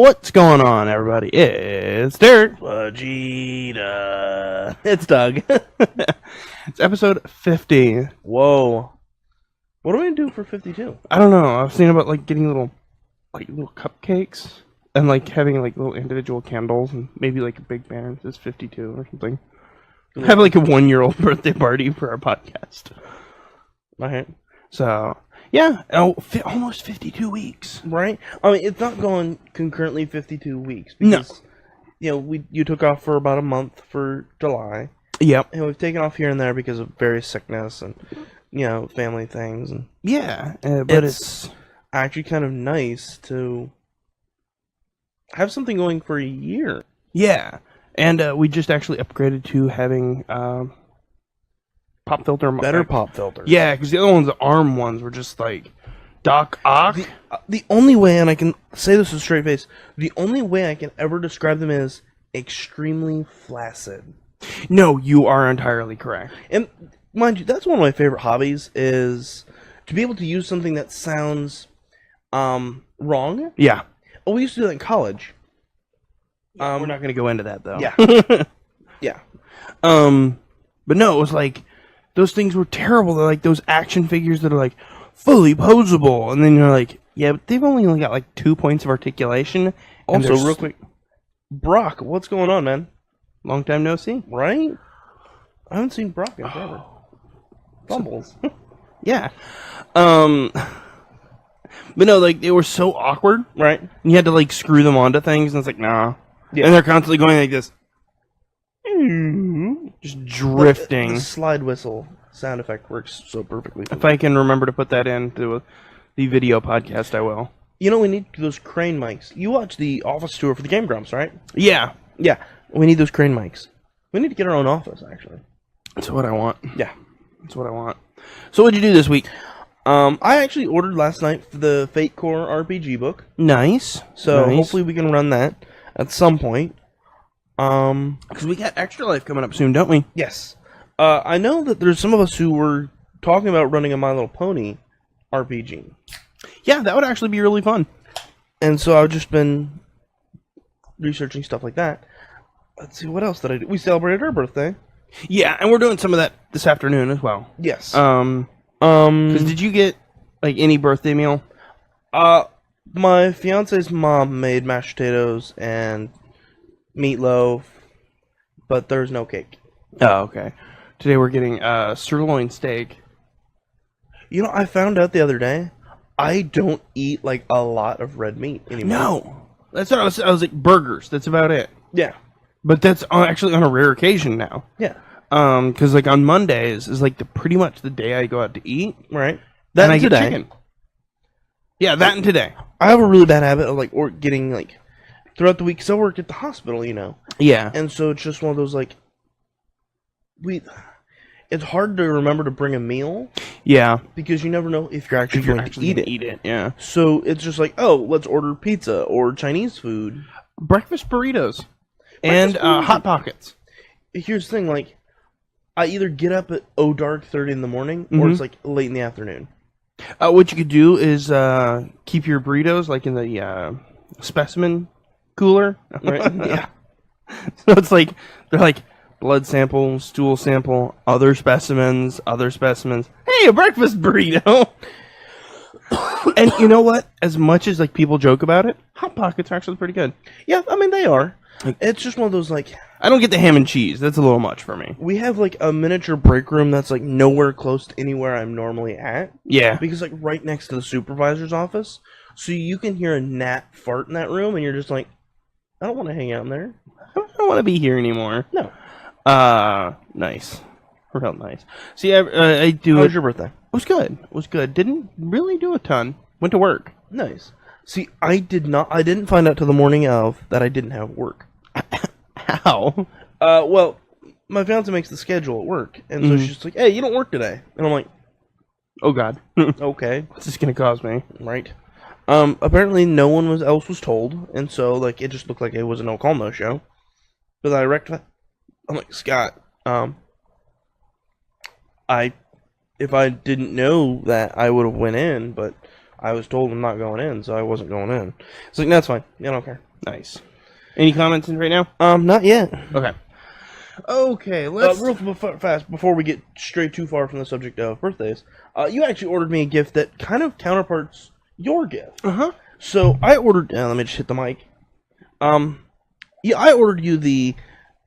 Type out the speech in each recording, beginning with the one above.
What's going on, everybody? It's Derrick. Vegeta. It's Doug. It's episode 50. Whoa. What are we going to do for 52? I don't know. I was thinking about like getting little cupcakes and like having like little individual candles and maybe like a big banner that says 52 or something. Have like a 1-year-old birthday party for our podcast. Alright. So, yeah. Almost 52 weeks. Right? I mean, it's not going concurrently 52 weeks. Because, you took off for about a month for July. Yep. And we've taken off here and there because of various sickness and, family things. And yeah. But it's actually kind of nice to have something going for a year. Yeah. And we just actually upgraded to having pop filter. Better pop filters. Yeah, because the other ones, the ARM ones, were just like Doc Ock. The only way, and I can say this with a straight face, the only way I can ever describe them is extremely flaccid. No, you are entirely correct. And mind you, that's one of my favorite hobbies, is to be able to use something that sounds wrong. Yeah. Oh, we used to do that in college. We're not going to go into that, though. Yeah. Yeah. But no, it was like, those things were terrible. They're like those action figures that are like fully posable. And then you're like, yeah, but they've only got like 2 points of articulation. Also, real quick, Brock, what's going on, man? Long time no see. Right? I haven't seen Brock in forever. Fumbles. Yeah. But no, like, they were so awkward. Right? And you had to like screw them onto things, and it's like, nah. Yeah. And they're constantly going like this. Just drifting. The slide whistle sound effect works so perfectly. If I can remember to put that into the video podcast, I will. We need those crane mics. You watch the office tour for the Game Grumps, right? Yeah. Yeah. We need those crane mics. We need to get our own office, actually. That's what I want. Yeah. That's what I want. So what'd you do this week? I actually ordered last night for the Fate Core RPG book. Nice. So nice. Hopefully we can run that at some point. Because we got Extra Life coming up soon, don't we? Yes. I know that there's some of us who were talking about running a My Little Pony RPG. Yeah, that would actually be really fun. And so I've just been researching stuff like that. Let's see, what else did I do? We celebrated her birthday. Yeah, and we're doing some of that this afternoon as well. Yes. Because did you get like any birthday meal? My fiance's mom made mashed potatoes and meatloaf, but there's no cake. Oh, okay. Today we're getting sirloin steak. I found out the other day, I don't eat like a lot of red meat anymore. No, that's what I was like burgers. That's about it. Yeah. But that's actually on a rare occasion now. Yeah. Because like on Mondays is like pretty much the day I go out to eat. Right. That and I get chicken. Yeah, that and today. I have a really bad habit of like getting like throughout the week. Because I work at the hospital, Yeah. And so it's just one of those like it's hard to remember to bring a meal. Yeah. Because you never know if you're actually going to eat it. Yeah. So it's just like, oh, let's order pizza or Chinese food. Breakfast burritos. And Hot Pockets. Here's the thing, like, I either get up at dark 30 in the morning, or it's like late in the afternoon. What you could do is keep your burritos like in the specimen cooler. Right? Yeah. So it's like they're like blood sample, stool sample, other specimens. Hey, a breakfast burrito. And you know what? As much as like people joke about it, Hot Pockets are actually pretty good. Yeah, I mean they are. It's just one of those like I don't get the ham and cheese. That's a little much for me. We have like a miniature break room that's like nowhere close to anywhere I'm normally at. Yeah. Because like right next to the supervisor's office. So you can hear a gnat fart in that room and you're just like, I don't want to hang out in there. I don't want to be here anymore. No. Nice. Real nice. See, I do. How was your birthday? It was good. It was good. Didn't really do a ton. Went to work. Nice. See, I didn't find out till the morning of that I didn't have work. How? Well, my fiance makes the schedule at work, and so she's like, hey, you don't work today. And I'm like, oh, God. Okay. What's this going to cause me? Right. Apparently no one else was told, and so, like, it just looked like it was a no-call, no-show. But I rectified. I'm like, Scott, if I didn't know that, I would have went in, but I was told I'm not going in, so I wasn't going in. It's like, that's fine. I don't care. Nice. Any comments in right now? Not yet. Okay. Okay, let's... Fast, before we get straight too far from the subject of birthdays, you actually ordered me a gift that kind of counterparts your gift. Uh-huh. So, I ordered... let me just hit the mic. Yeah, I ordered you the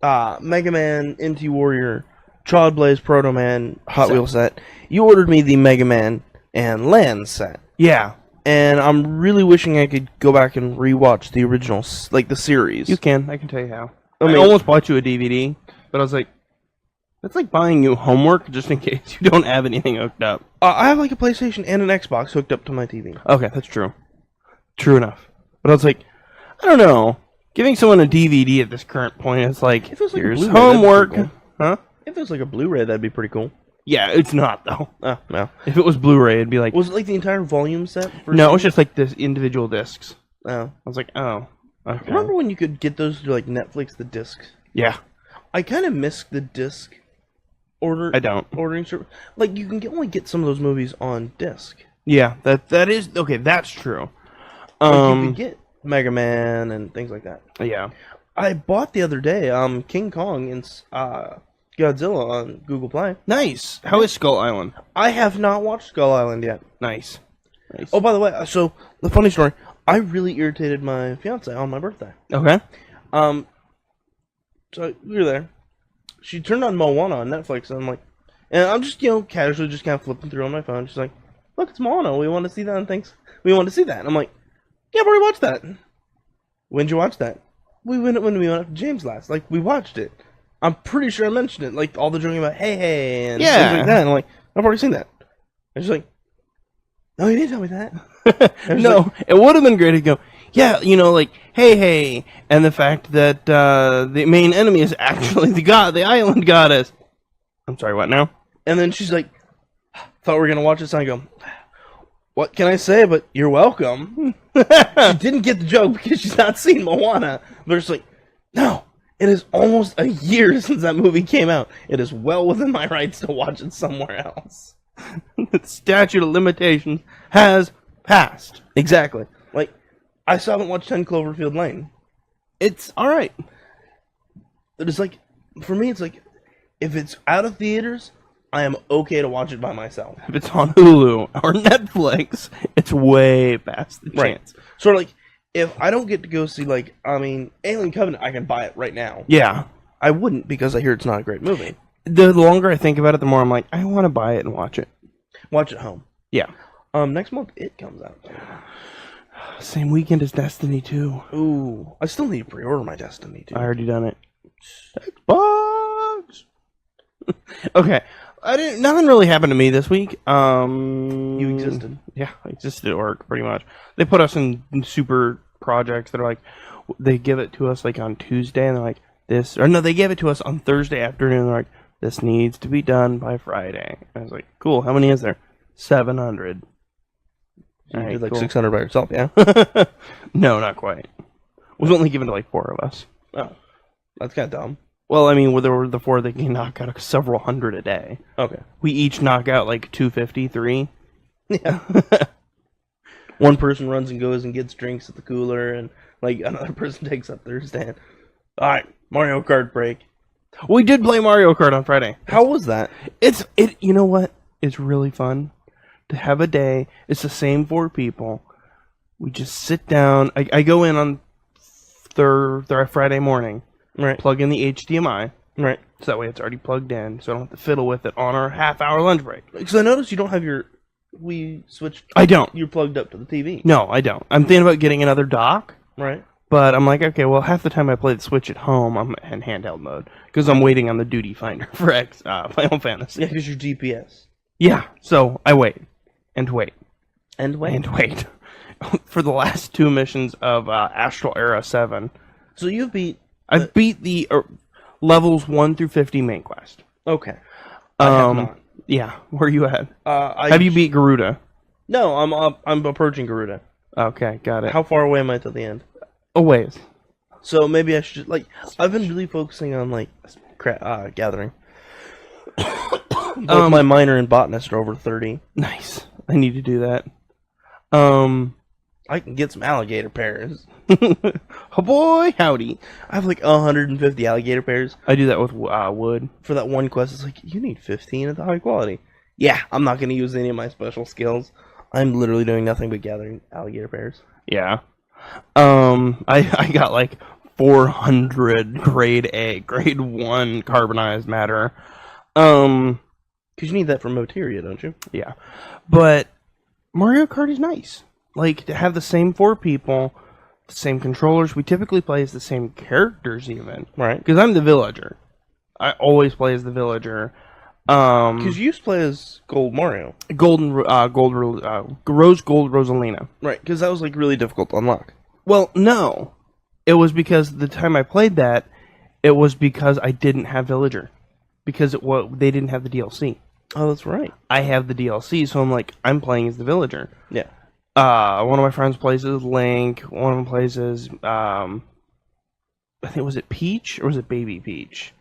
Mega Man NT Warrior Child Blaze Proto Man Hot Wheels set. You ordered me the Mega Man and Land set. Yeah. And I'm really wishing I could go back and rewatch the original, like the series. You can. I can tell you how. I I mean- almost bought you a DVD, but I was like, that's like buying you homework just in case you don't have anything hooked up. I have like a PlayStation and an Xbox hooked up to my TV. Okay, that's true. True enough. But I was like, I don't know. Giving someone a DVD at this current point is like, If it was like a here's Blu-ray, that'd be homework. pretty Huh? If it was like a Blu-ray, that'd be pretty cool. Yeah, it's not, though. Oh, no. If it was Blu-ray, it'd be like... Was it like the entire volume set? No, it's just like this individual discs. Oh. I was like, oh. Okay. Remember when you could get those through like Netflix, the discs? Yeah. I kind of miss the disc I don't. ordering service. Like, you can only get some of those movies on disc. Yeah, that is... Okay, that's true. Like, you could get Mega Man and things like that. Yeah. I bought the other day King Kong and Godzilla on Google Play. Nice. How is Skull Island? I have not watched Skull Island yet. Nice. Nice. Oh, by the way, so the funny story, I really irritated my fiance on my birthday. Okay. So we were there. She turned on Moana on Netflix, and I'm like, and I'm just casually just kind of flipping through on my phone. She's like, "Look, it's Moana. We want to see that and things. We want to see that." And I'm like, "Yeah, I've already watched that." When'd you watch that? We went when we went up to James last. Like, we watched it. I'm pretty sure I mentioned it. Like, all the joking about hey and Yeah. things like that. And I'm like, I've already seen that. And she's like, "No, you didn't tell me that." No, it would have been great to go, yeah, like, hey, and the fact that the main enemy is actually the island goddess. I'm sorry, what now? And then she's like, "Thought we were gonna watch this." And I go, "What can I say? But you're welcome." She didn't get the joke because she's not seen Moana. But it's like, no, it is almost a year since that movie came out. It is well within my rights to watch it somewhere else. The statute of limitations has passed. Exactly. Like, I still haven't watched 10 Cloverfield Lane. It's alright. It is like, for me, it's like, if it's out of theaters, I am okay to watch it by myself. If it's on Hulu or Netflix, it's way past the Right. chance. Sort of like, if I don't get to go see, like, Alien Covenant, I can buy it right now. Yeah. I wouldn't because I hear it's not a great movie. The longer I think about it, the more I'm like, I want to buy it and watch it. Watch it home. Yeah. Next month, it comes out. Same weekend as Destiny 2. Ooh, I still need to pre-order my Destiny 2. I already done it. Xbox! Okay. Nothing really happened to me this week. You existed. Yeah, I existed at work, pretty much. They put us in super projects that are like, they give it to us like on Tuesday, and they're like, they gave it to us on Thursday afternoon, and they're like, this needs to be done by Friday. And I was like, cool, how many is there? 700. You Alright, did like cool. 600 by yourself, yeah? No, not quite. It was only given to like 4 of us. Oh, that's kind of dumb. Well, I mean, there were the 4 that can knock out several hundred a day. Okay. We each knock out like 253. Yeah. One person runs and goes and gets drinks at the cooler, and like another person takes up their stand. All right, Mario Kart break. We did play Mario Kart on Friday. How was that? You know what? It's really fun to have a day. It's the same 4 people. We just sit down. I go in on Friday morning. Right. Plug in the HDMI. Right. So that way it's already plugged in, so I don't have to fiddle with it on our half-hour lunch break. Because I noticed you don't have your Wii Switch. I don't. You're plugged up to the TV. No, I don't. I'm thinking about getting another dock. Right. But I'm like, okay, well, half the time I play the Switch at home, I'm in handheld mode. Because I'm waiting on the duty finder for Final Fantasy. Yeah, because your GPS. Yeah, so I wait. And wait. And wait. And wait. For the last 2 missions of Astral Era 7. So you beat... I've beat the levels 1 through 50 main quest. Okay. I have not. Yeah, where are you at? Have Have you beat Garuda? No, I'm approaching Garuda. Okay, got it. How far away am I till the end? A ways. So maybe I should I've been really focusing on gathering. Both my minor and botanist are over 30. Nice. I need to do that. I can get some alligator pears. Oh boy, howdy. I have like 150 alligator pears. I do that with wood. For that one quest, it's like, you need 15 at the high quality. Yeah, I'm not going to use any of my special skills. I'm literally doing nothing but gathering alligator pears. Yeah. I got like 400 grade 1 carbonized matter. Because you need that for Materia, don't you? Yeah. But Mario Kart is nice. Like, to have the same 4 people, the same controllers. We typically play as the same characters even. Right. Because I'm the villager. I always play as the villager. Because you used to play as Gold Mario. Rose Gold Rosalina. Right, because that was like really difficult to unlock. Well, no. It was because the time I played that, it was because I didn't have villager. Because they didn't have the DLC. Oh, that's right. I have the DLC, so I'm playing as the villager. Yeah. One of my friends plays as Link. One of them plays as, I think, was it Peach or was it Baby Peach?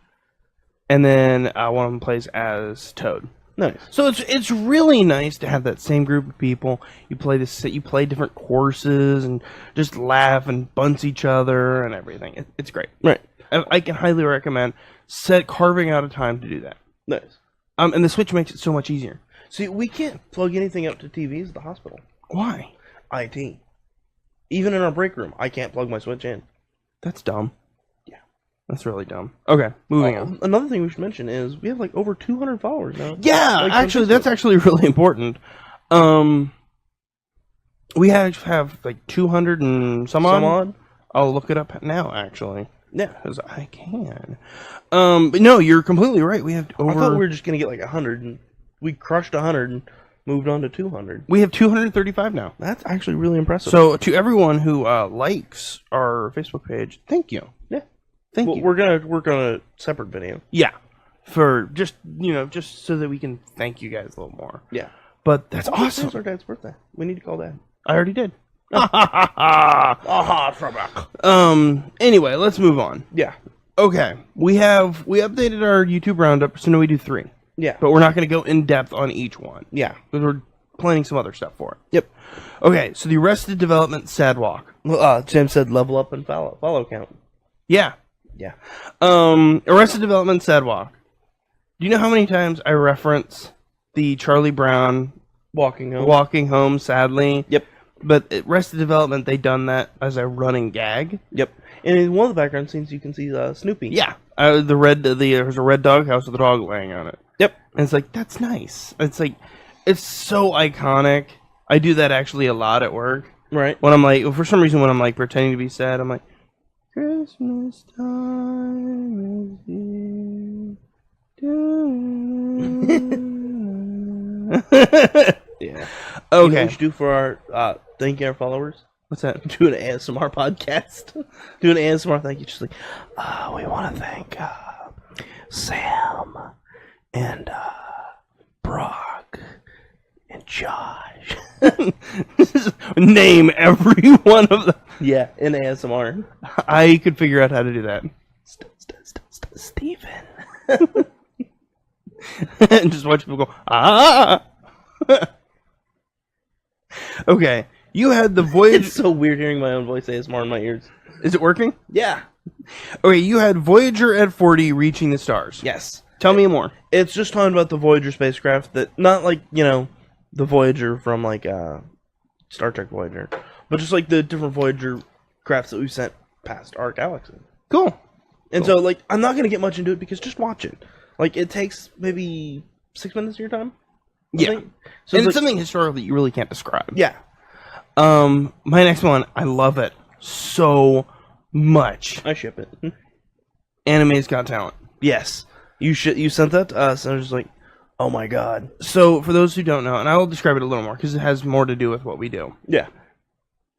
And then one of them plays as Toad. Nice. So it's really nice to have that same group of people. You play different courses and just laugh and bunce each other and everything. It's great. Right. I can highly recommend carving out a time to do that. Nice. And the Switch makes it so much easier. See, we can't plug anything up to TVs at the hospital. Why? IT. Even in our break room, I can't plug my Switch in. That's dumb. Yeah. That's really dumb. Okay, moving on. Another thing we should mention is we have like over 200 followers now. Yeah, actually, that's actually really important. We have like 200 and some odd. I'll look it up now, actually. Yeah. Because I can. But no, you're completely right. We have over... I thought we were just going to get like 100, and we crushed 100 and moved on to 200. We have 235 now. That's actually really impressive. So, to everyone who likes our Facebook page, thank you. Yeah. Thank you. We're going to work on a separate video. Yeah. For just so that we can thank you guys a little more. Yeah. But that's awesome. It's our dad's birthday. We need to call Dad. I already did. Throwback. Anyway, let's move on. Yeah. Okay. We updated our YouTube roundup, so now we do 3. Yeah. But we're not going to go in depth on each one. Yeah. Because we're planning some other stuff for it. Yep. Okay, so the Arrested Development Sad Walk. Well, Tim said level up and follow count. Yeah. Yeah. Arrested Development Sad Walk. Do you know how many times I reference the Charlie Brown walking home sadly? Yep. But at Arrested Development, they done that as a running gag. Yep. And in one of the background scenes, you can see Snoopy. Yeah. There's a red dog house with a dog laying on it. Yep. And it's like, that's nice. It's like, it's so iconic. I do that actually a lot at work. Right. When I'm like, for some reason, when I'm like pretending to be sad, I'm like, Christmas time is here. Yeah. Okay. You know what we should do for our thank our followers? What's that? Do an ASMR podcast. Do an ASMR thank you. Just like, we want to thank Sam and Brock and Josh. Name every one of them. Yeah, in ASMR. I could figure out how to do that. Steven. And just watch people go, ah! Okay, you had the Voyager... It's so weird hearing my own voice ASMR in my ears. Is it working? Yeah. Okay, you had Voyager at 40 reaching the stars. Yes. Tell me more. It's just talking about the Voyager spacecraft that, not like, the Voyager from like Star Trek Voyager, but just like the different Voyager crafts that we've sent past our galaxy. Cool. And so, like, I'm not going to get much into it because just watch it. Like, it takes maybe 6 minutes of your time. Yeah. So and it's like, something historical that you really can't describe. Yeah. My next one, I love it so much. I ship it. Anime's Got Talent. Yes. You sent that to us, and I was just like, oh my god. So, for those who don't know, and I will describe it a little more because it has more to do with what we do. Yeah.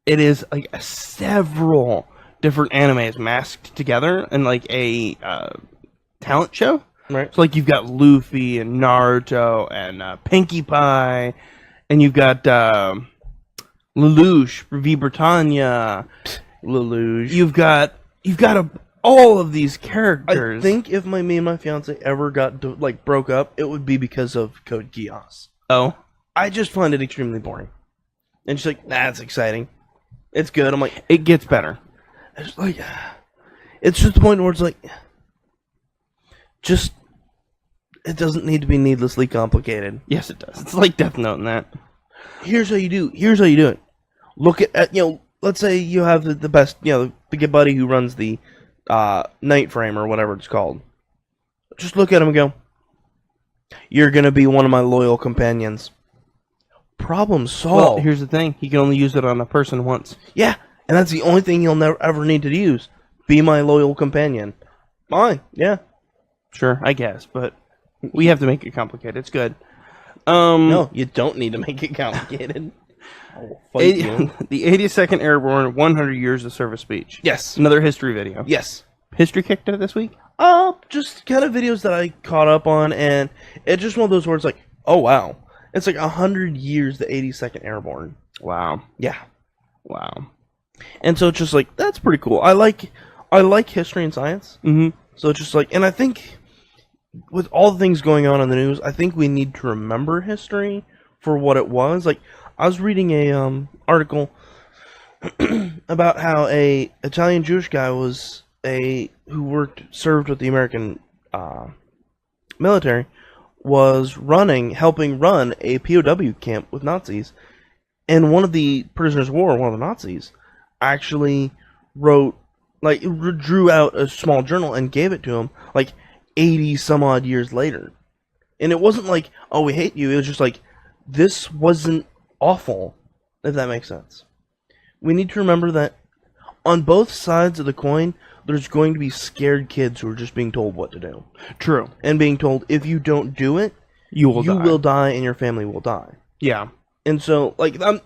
It is like several different animes masked together in like a talent show. Right. So like you've got Luffy and Naruto and Pinkie Pie, and you've got Lelouch, V Britannia, Lelouch. You've got all of these characters. I think if me and my fiance ever got broke up, it would be because of Code Geass. Oh, I just find it extremely boring. And she's like, that's exciting. It's good. I'm like, It gets better. it's like, it's just the point where it's like, just, it doesn't need to be needlessly complicated. Yes, it does. It's like Death Note in that. Here's how you do it. Look at let's say you have the best, the good buddy who runs the night frame or whatever it's called. Just look at him and go, you're going to be one of my loyal companions. Problem solved. Well, here's the thing. He can only use it on a person once. Yeah, and that's the only thing he'll never ever need to use. Be my loyal companion. Fine, yeah. Sure, I guess, but we have to make it complicated. It's good. No, you don't need to make it complicated. I'll fight you. The 82nd Airborne 100 Years of Service speech. Yes. Another history video. Yes. History kicked it this week? Just kind of videos that I caught up on, and it's just one of those words like, oh wow. It's like 100 years, the 82nd Airborne. Wow. Yeah. Wow. And so it's just like, that's pretty cool. I like history and science. Mm-hmm. So it's just like, and I think with all the things going on in the news, I think we need to remember history for what it was. Like, I was reading a article about how a Italian Jewish guy who served with the American military, was helping run a POW camp with Nazis, and one of the prisoners of war, one of the Nazis, actually drew out a small journal and gave it to him, 80 some odd years later. And it wasn't like, oh, we hate you. It was just like, this wasn't awful, if that makes sense. We need to remember that on both sides of the coin, there's going to be scared kids who are just being told what to do. True. And being told, if you don't do it, you will die and your family will die. Yeah. And so,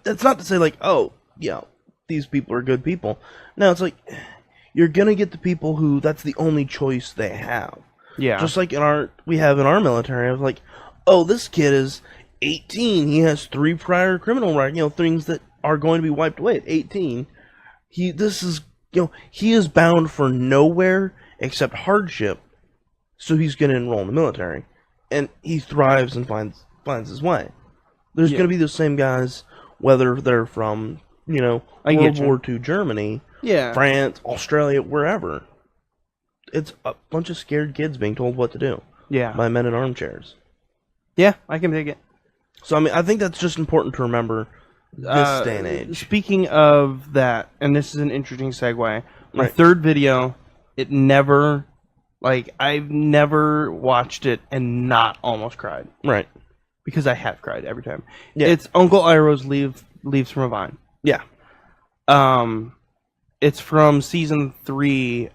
that's not to say, oh, yeah, these people are good people. No, it's like, you're going to get the people who, that's the only choice they have. Yeah. Just like we have in our military, I was like, oh, this kid is 18. He has 3 prior criminal records, things that are going to be wiped away at 18. He is bound for nowhere except hardship, so he's going to enroll in the military. And he thrives and finds his way. There's going to be those same guys, whether they're from, World War II Germany, France, Australia, wherever. It's a bunch of scared kids being told what to do. Yeah. By men in armchairs. Yeah, I can take it. So, I think that's just important to remember this day and age. Speaking of that, and this is an interesting segue, my Right. third video, it never, I've never watched it and not almost cried. Right. Because I have cried every time. Yeah. It's Uncle Iroh's Leaves from a Vine. Yeah. It's from season 2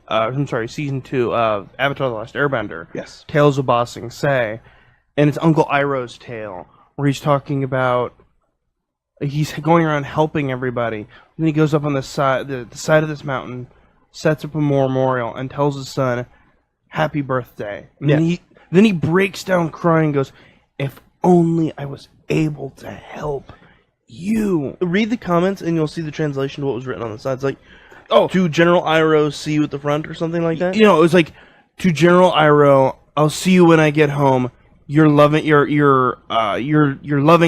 of Avatar: The Last Airbender. Yes. Tales of Ba Sing Se. And it's Uncle Iroh's tale, where he's talking about, he's going around helping everybody. Then he goes up on the side of this mountain, sets up a memorial, and tells his son, "Happy birthday." And then he breaks down crying and goes, "If only I was able to help you." Read the comments and you'll see the translation to what was written on the side. It's like, oh, to General Iroh, see you at the front, or something like that. It was like, "To General Iroh, I'll see you when I get home. Your loving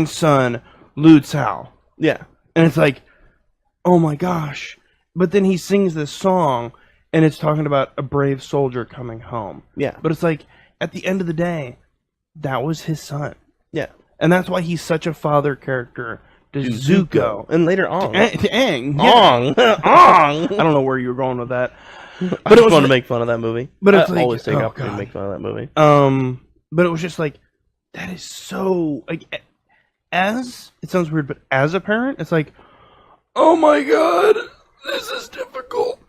son, Lu Cao." Yeah. And it's like, oh my gosh. But then he sings this song, and it's talking about a brave soldier coming home. Yeah. But it's like, at the end of the day, that was his son. Yeah. And that's why he's such a father character to Zuko. And later on. To Aang. Ong. Ong. I don't know where you were going with that. But it was fun to make fun of that movie. But it's I like, always take oh, opportunity to make fun of that movie. But it was just like, that is so, it sounds weird, but as a parent, it's like, oh my god, this is difficult.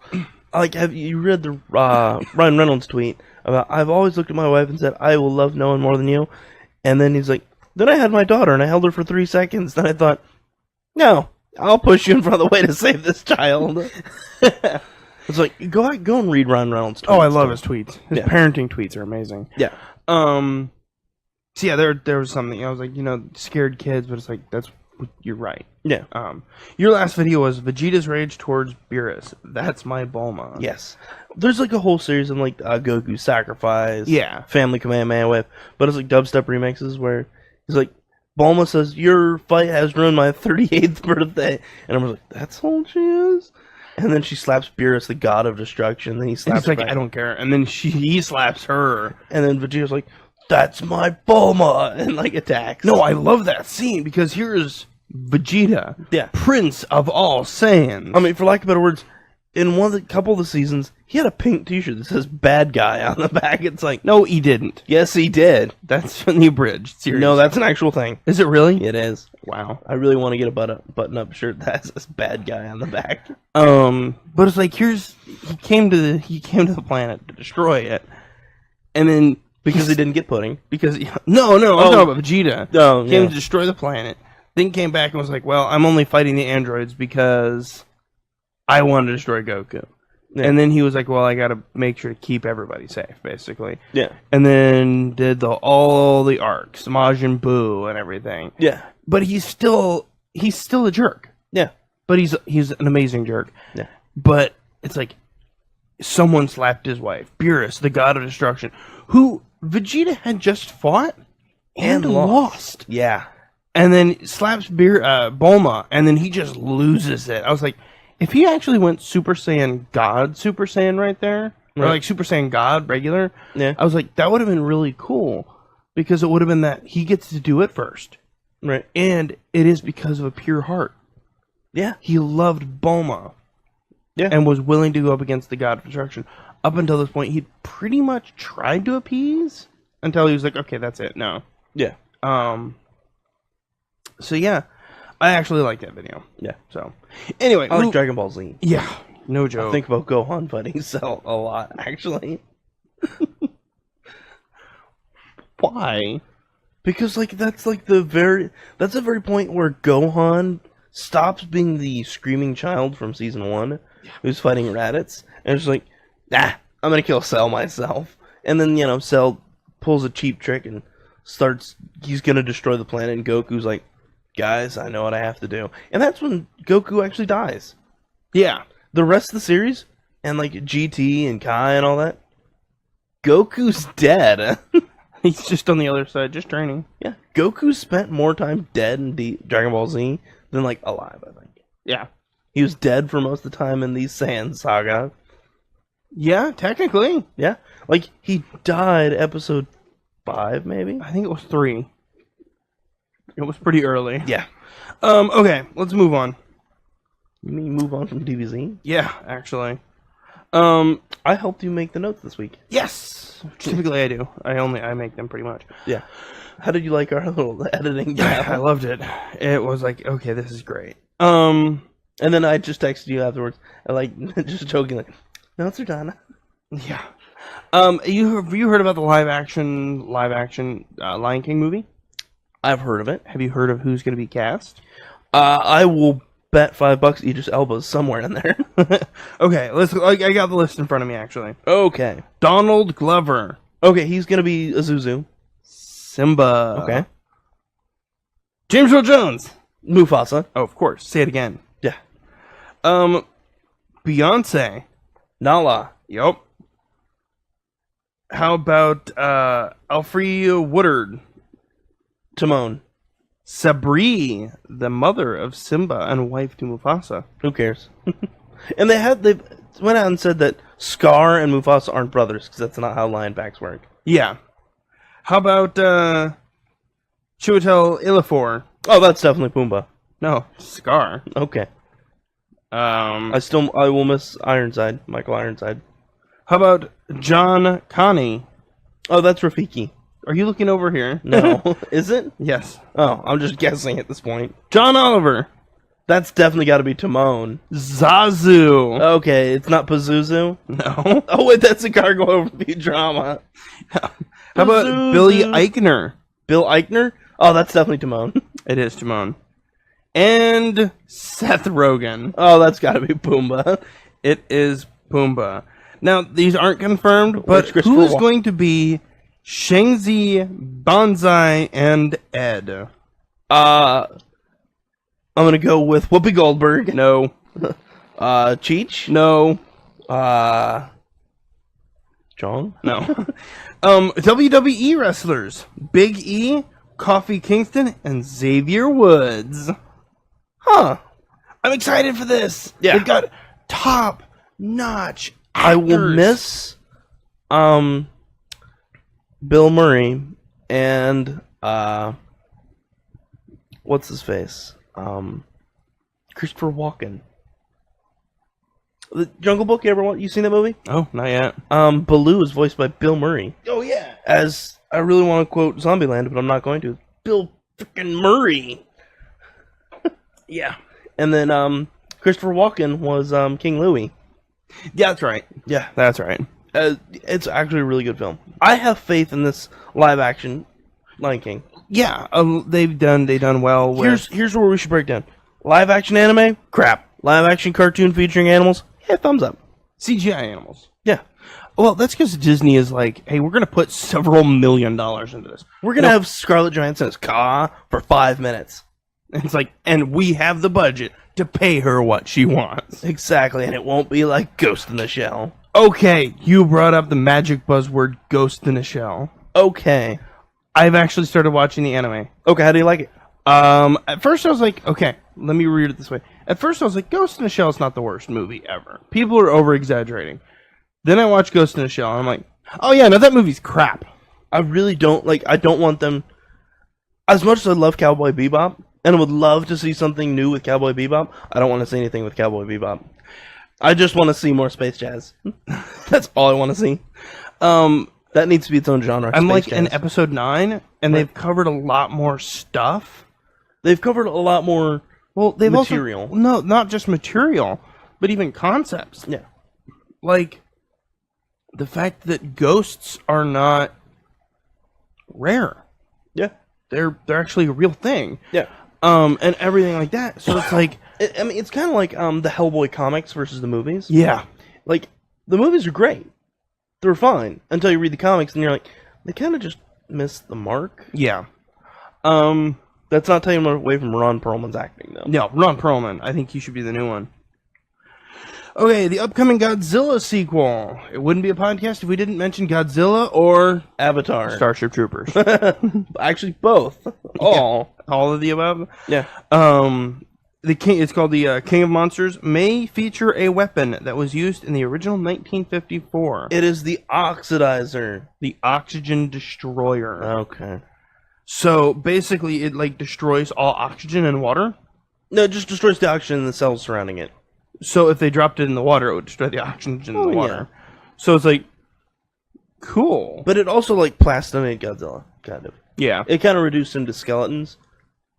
Have you read the Ryan Reynolds tweet about, I've always looked at my wife and said, I will love no one more than you. And then he's like, then I had my daughter and I held her for 3 seconds. Then I thought, no, I'll push you in front of the way to save this child. It's like, go and read Ryan Reynolds tweets. Oh, I love his tweets. His parenting tweets are amazing. Yeah. So yeah, there was something, I was like, scared kids, but it's like, you're right. Yeah. Your last video was Vegeta's rage towards Beerus. That's my Bulma. Yes. There's a whole series of Goku Sacrifice. Yeah. Family Kamehameha Whip. But it's dubstep remixes where he's like, Bulma says, "Your fight has ruined my 38th birthday," and I'm like, "That's how old she is." And then she slaps Beerus, the god of destruction. Then he And slaps he's like, back. I don't care. And then he slaps her. And then Vegeta's like, "That's my Bulma," and like attacks. No, I love that scene because here's Vegeta, Yeah. Prince of all Saiyans. I mean, for lack of better words, in one of the couple of the seasons, he had a pink T-shirt that says "bad guy" on the back. It's like, no, he didn't. yes, he did. That's from the abridged series. No, that's an actual thing. Is it really? It is. Wow. I really want to get a button-up shirt that says "bad guy" on the back. But it's like he came to the planet to destroy it, and then Because he didn't get pudding. no, I'm Oh. talking about Vegeta. Oh, Came yeah. to destroy the planet, then came back and was like, well, I'm only fighting the androids because I wanted to destroy Goku. Yeah. And then he was like, well, I gotta make sure to keep everybody safe, basically. Yeah. And then did all the arcs, Majin Buu and everything. Yeah. But he's still a jerk. Yeah. But he's an amazing jerk. Yeah. But it's like someone slapped his wife, Beerus, the god of destruction, who Vegeta had just fought and lost. Yeah. And then slaps Bulma, and then he just loses it. I was like, if he actually went Super Saiyan God, Super Saiyan right there, or Right. like Super Saiyan God regular, Yeah. I was like, that would have been really cool because it would have been that he gets to do it first, Right. and it is because of a pure heart. Yeah. He loved Bulma. Yeah. And was willing to go up against the God of Destruction. Up until this point, he'd pretty much tried to appease until he was like, okay, that's it. No. Yeah. So yeah, I actually like that video. Yeah. So anyway, I like Dragon Ball Z. yeah, no joke. I think about Gohan fighting Cell a lot, actually. Why? Because that's a very point where Gohan stops being the screaming child from season 1 who's fighting Raditz, and it's like, I'm gonna kill Cell myself. And then, Cell pulls a cheap trick and he's gonna destroy the planet, and Goku's like, guys, I know what I have to do. And that's when Goku actually dies. Yeah. The rest of the series, and like GT and Kai and all that, Goku's dead. He's just on the other side, just training. Yeah, Goku spent more time dead in Dragon Ball Z than like alive, I think. Yeah. He was dead for most of the time in the Saiyan saga. Yeah, technically. Yeah, like he died episode 5, maybe. I think it was 3. It was pretty early. Yeah. Okay, let's move on. You mean move on from DBZ? Yeah, actually. I helped you make the notes this week. Yes. Typically I do. I make them pretty much. Yeah. How did you like our little editing? Yeah, I loved it. It was like, okay, this is great. And then I just texted you afterwards, just joking, like, notes are done. Yeah. Have you heard about the live action Lion King movie? I've heard of it. Have you heard of who's going to be cast? I will bet $5 Idris Elba's somewhere in there. Okay, I got the list in front of me actually. Okay. Donald Glover, Okay, he's gonna be Azuzu. Simba. Okay. James Earl Jones. Mufasa. Oh, of course. Say it again. Yeah. Beyonce. Nala. Yup. How about Alfre Woodard? Timon. Sabri, the mother of Simba and wife to Mufasa. Who cares? And they went out and said that Scar and Mufasa aren't brothers because that's not how lion packs work. Yeah. How about Chiwetel Ejiofor? Oh, that's definitely Pumbaa. No, Scar. Okay. How I will miss Ironside, Michael Ironside. about John Connie? Oh, that's Rafiki. Are you looking over here? No, is it? Yes. Oh, I'm just guessing at this point. John Oliver. That's definitely got to be Timon. Zazu. Okay, it's not Pazuzu. No. Oh wait, that's a Cargo Overview drama. How about Pazuzu. Billy Eichner? Bill Eichner? Oh, that's definitely Timon. It is Timon. And Seth Rogen. Oh, that's got to be Pumbaa. It is Pumbaa. Now, these aren't confirmed, but Christopher who is Wa- going to be Shangzi, Banzai, and Ed? I'm gonna go with Whoopi Goldberg. No. Cheech. No. John. No. WWE wrestlers. Big E, Kofi Kingston and Xavier Woods. Huh. I'm excited for this. Yeah. They've got top-notch actors. I will miss Bill Murray and what's his face? Christopher Walken. The Jungle Book, you seen that movie? Oh, not yet. Baloo is voiced by Bill Murray. Oh, yeah. As I really want to quote Zombieland, but I'm not going to. Bill freaking Murray. Yeah. And then Christopher Walken was King Louie. Yeah, that's right. Yeah, That's right. it's actually a really good film. I have faith in this live action Lion King. Yeah, they've done well with... Here's where we should break down. Live action anime, crap. Live action cartoon featuring animals, yeah, thumbs up. CGI animals. Yeah. Well, that's because Disney is like, hey, we're going to put several $1 million into this. We're gonna have Scarlett Johansson's Ka for 5 minutes. It's like, and we have the budget to pay her what she wants. Exactly, and it won't be like Ghost in the Shell. Okay, you brought up the magic buzzword Ghost in a Shell. Okay. I've actually started watching the anime. Okay, how do you like it? At first I was like, okay, let me read it this way. At first I was like, Ghost in a Shell is not the worst movie ever. People are over-exaggerating. Then I watched Ghost in a Shell, and I'm like, oh yeah, no, that movie's crap. I really don't, I don't want them... As much as I love Cowboy Bebop, and I would love to see something new with Cowboy Bebop, I don't want to see anything with Cowboy Bebop. I just want to see more space jazz. That's all I want to see. That needs to be its own genre. I'm space like jazz. in episode 9, and Right. they've covered a lot more stuff. They've covered a lot more They've material. Also, no, not just material, but even concepts. Yeah. Like the fact that ghosts are not rare. Yeah. They're actually a real thing. Yeah. And everything like that. So it's like, I mean, it's kind of like the Hellboy comics versus the movies. yeah, Like, the movies are great. They're fine until you read the comics and you're like, they kind of just missed the mark. yeah. That's not taking away from Ron Perlman's acting, though. No, Ron Perlman. I think he should be the new one. Okay, the upcoming Godzilla sequel. It wouldn't be a podcast if we didn't mention Godzilla or Avatar. Starship Troopers. Actually, both. All. All of the above. Yeah. It's called the King of Monsters. May feature a weapon that was used in the original 1954. It is the Oxidizer. The Oxygen Destroyer. Okay. So basically, it like destroys all oxygen and water. No, it just destroys the oxygen in the cells surrounding it. So if they dropped it in the water, it would destroy the oxygen in the water. Yeah. So it's like cool. But it also, plastinated Godzilla, kind of. Yeah, It kind of reduced him to skeletons.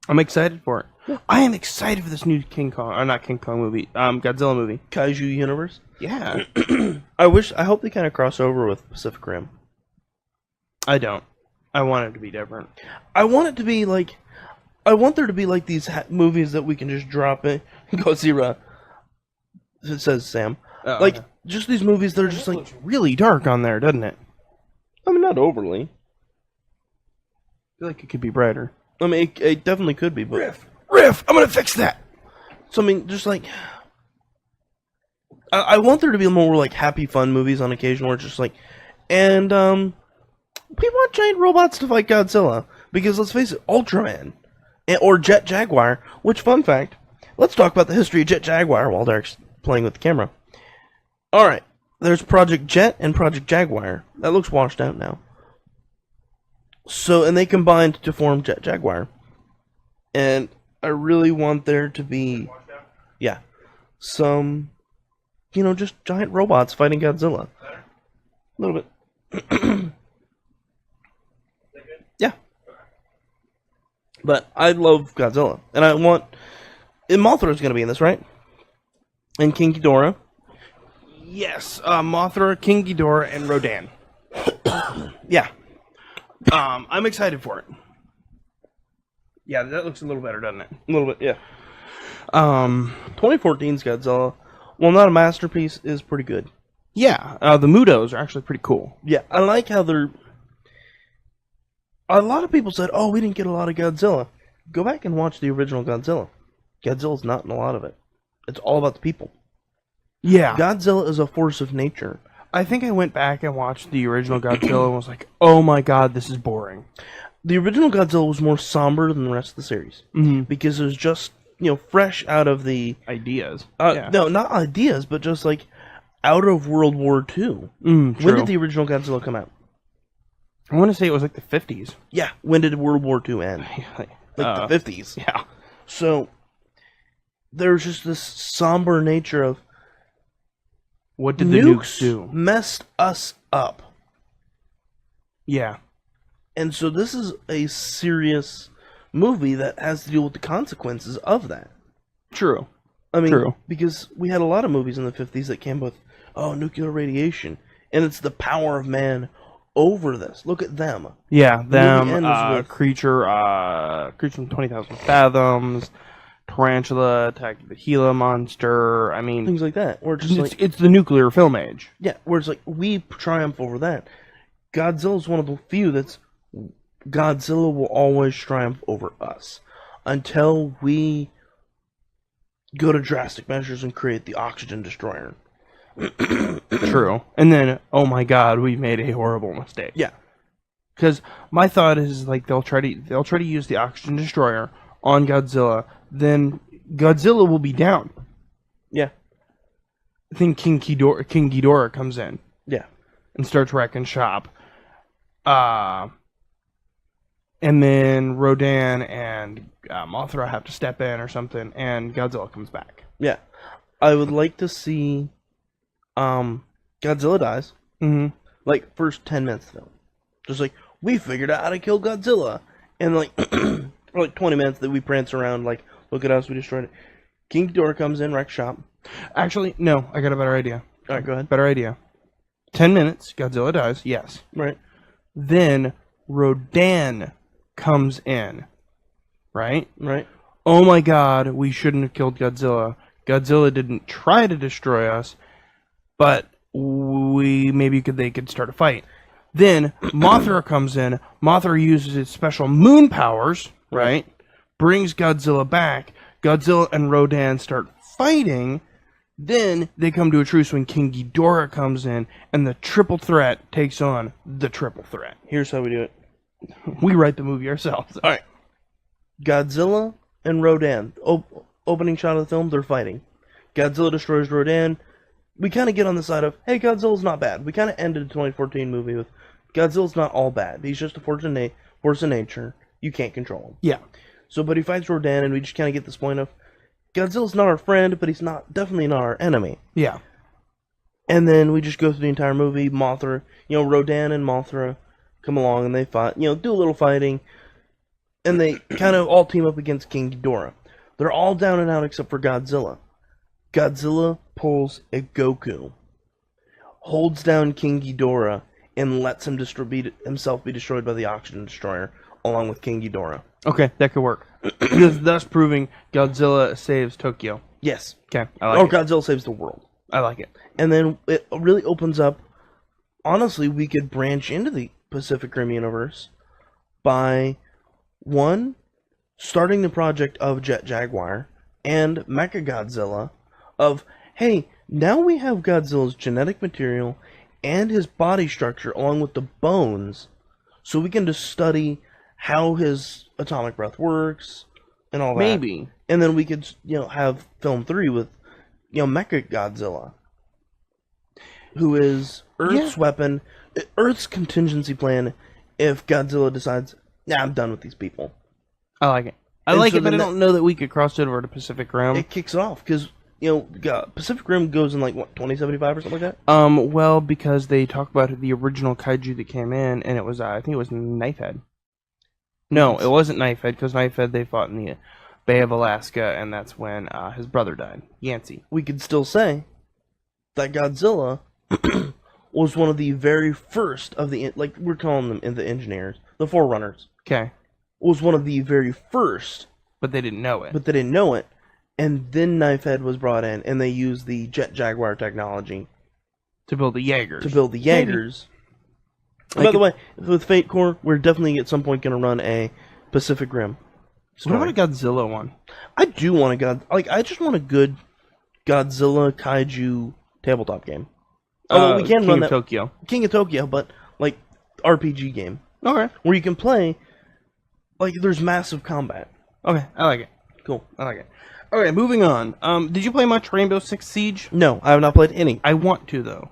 I'm excited for it. I am excited for this new King Kong, or not King Kong movie, Godzilla movie. Kaiju universe. Yeah, I hope they kind of cross over with Pacific Rim. I don't. I want it to be different. I want it to be I want there to be these movies that we can just drop in. Godzilla. It says Sam. Oh, okay. Just these movies that are just It looks really dark on there, doesn't it? I mean, not overly. I feel like it could be brighter. I mean, it definitely could be, but... Riff, I'm gonna fix that. So, I mean, just I want there to be more, happy, fun movies on occasion where it's just and, we want giant robots to fight Godzilla. Because, let's face it, Ultraman. Or Jet Jaguar. Which, fun fact, let's talk about the history of Jet Jaguar while Derrick's playing with the camera. Alright, there's Project Jet and Project Jaguar. That looks washed out now. So, and they combined to form Jet Jaguar. And I really want there to be, yeah, some, just giant robots fighting Godzilla. A little bit. Yeah. But I love Godzilla. And I want, and Mothra's going to be in this, right? And King Ghidorah. Yes, Mothra, King Ghidorah, and Rodan. Yeah. I'm excited for it. Yeah, that looks a little better, doesn't it? A little bit, yeah. 2014's 2014's Godzilla, well, not a masterpiece, is pretty good. Yeah, the Mudos are actually pretty cool. Yeah, I like how they're... A lot of people said, oh, we didn't get a lot of Godzilla. Go back and watch the original Godzilla. Godzilla's not in a lot of it. It's all about the people. Yeah. Godzilla is a force of nature. I think I went back and watched the original Godzilla and was like, oh my god, this is boring. the original Godzilla was more somber than the rest of the series Mm-hmm. because it was just fresh out of the Ideas. no, not ideas, but just like out of World War II. True. When did the original Godzilla come out? I want to say it was like the 50s. Yeah, when did World War II end? Like the 50s. Yeah. So there's just this somber nature of What did the nukes do? messed us up. Yeah. And so this is a serious movie that has to deal with the consequences of that. True. I mean, True. because we had a lot of movies in the 50s that came with, nuclear radiation. And it's the power of man over this. Look at them. Yeah, them, movie ends with- creature from 20,000 Fathoms, Tarantula, Attack of the Gila Monster. I mean, Things like that. Where it's just it's the nuclear film age. yeah, where it's like, we triumph over that. Godzilla's one of the few that's, Godzilla will always triumph over us. Until we go to drastic measures and create the oxygen destroyer. True. And then, oh my god, we made a horrible mistake. Yeah. Because my thought is like they'll try to use the oxygen destroyer on Godzilla, then Godzilla will be down. Yeah. I think King Ghidorah comes in Yeah. and starts wrecking shop. And then Rodan and Mothra have to step in or something, and Godzilla comes back. Yeah. I would like to see Godzilla dies. Mm-hmm. Like, first 10 minutes of the film. Just like, we figured out how to kill Godzilla. And like, for like 20 minutes that we prance around, like, look at us, we destroyed it. King Ghidorah comes in, wrecks shop. Actually, no, I got a better idea. Alright, go ahead. Better idea. 10 minutes, Godzilla dies, yes. Right. Then Rodan comes in. Right? Right. Oh my god, we shouldn't have killed Godzilla. Godzilla didn't try to destroy us, but they could start a fight. Then Mothra comes in. Mothra uses its special moon powers, right? Brings Godzilla back. Godzilla and Rodan start fighting. Then they come to a truce when King Ghidorah comes in, and the triple threat takes on the triple threat. Here's how we do it. We write the movie ourselves. Alright. Godzilla and Rodan. Opening shot of the film, they're fighting. Godzilla destroys Rodan. We kind of get on the side of, hey, Godzilla's not bad. We kind of ended the 2014 movie with, Godzilla's not all bad. He's just a force of nature. You can't control him. Yeah. So, but he fights Rodan, and we just kind of get this point of, Godzilla's not our friend, but he's definitely not our enemy. Yeah. And then we just go through the entire movie. Mothra, Rodan and Mothra come along, and they fight, do a little fighting. And they kind of all team up against King Ghidorah. They're all down and out except for Godzilla. Godzilla pulls a Goku, holds down King Ghidorah, and lets himself be destroyed by the oxygen destroyer, along with King Ghidorah. Okay, that could work. Because thus proving Godzilla saves Tokyo. Yes. Okay, I like it. Godzilla saves the world. I like it. And then it really opens up. Honestly, we could branch into the Pacific Rim universe by, one, starting the project of Jet Jaguar and Mechagodzilla of, hey, now we have Godzilla's genetic material and his body structure along with the bones, so we can just study how his atomic breath works and all that. Maybe. And then we could, have film 3 with, Mechagodzilla, who is Earth's weapon, Earth's contingency plan if Godzilla decides, nah, I'm done with these people. I like it. I And like so it, but I then don't know that we could cross it over to Pacific Rim. It kicks it off, because, Pacific Rim goes in, 2075 or something like that? Well, because they talk about the original kaiju that came in, and it was, I think it was Knifehead. No, Yes. it wasn't Knifehead, because Knifehead, they fought in the Bay of Alaska, and that's when his brother died, Yancey. We could still say that Godzilla was one of the very first of the, we're calling them the engineers, the Forerunners, Okay. was one of the very first, But they didn't know it. but they didn't know it. And then Knifehead was brought in, and they used the Jet Jaguar technology to build the Jaegers. to build the Jaegers. And by the way, with Fate Core, we're definitely at some point going to run a Pacific Rim story. What about a Godzilla one? I do want I just want a good Godzilla kaiju tabletop game. Although we can King run of that Tokyo. King of Tokyo, but RPG game Okay. where you can play like there's massive combat. Okay, I like it. Cool. I like it. Okay, moving on. Did you play much Rainbow Six Siege? No, I have not played any. I want to though.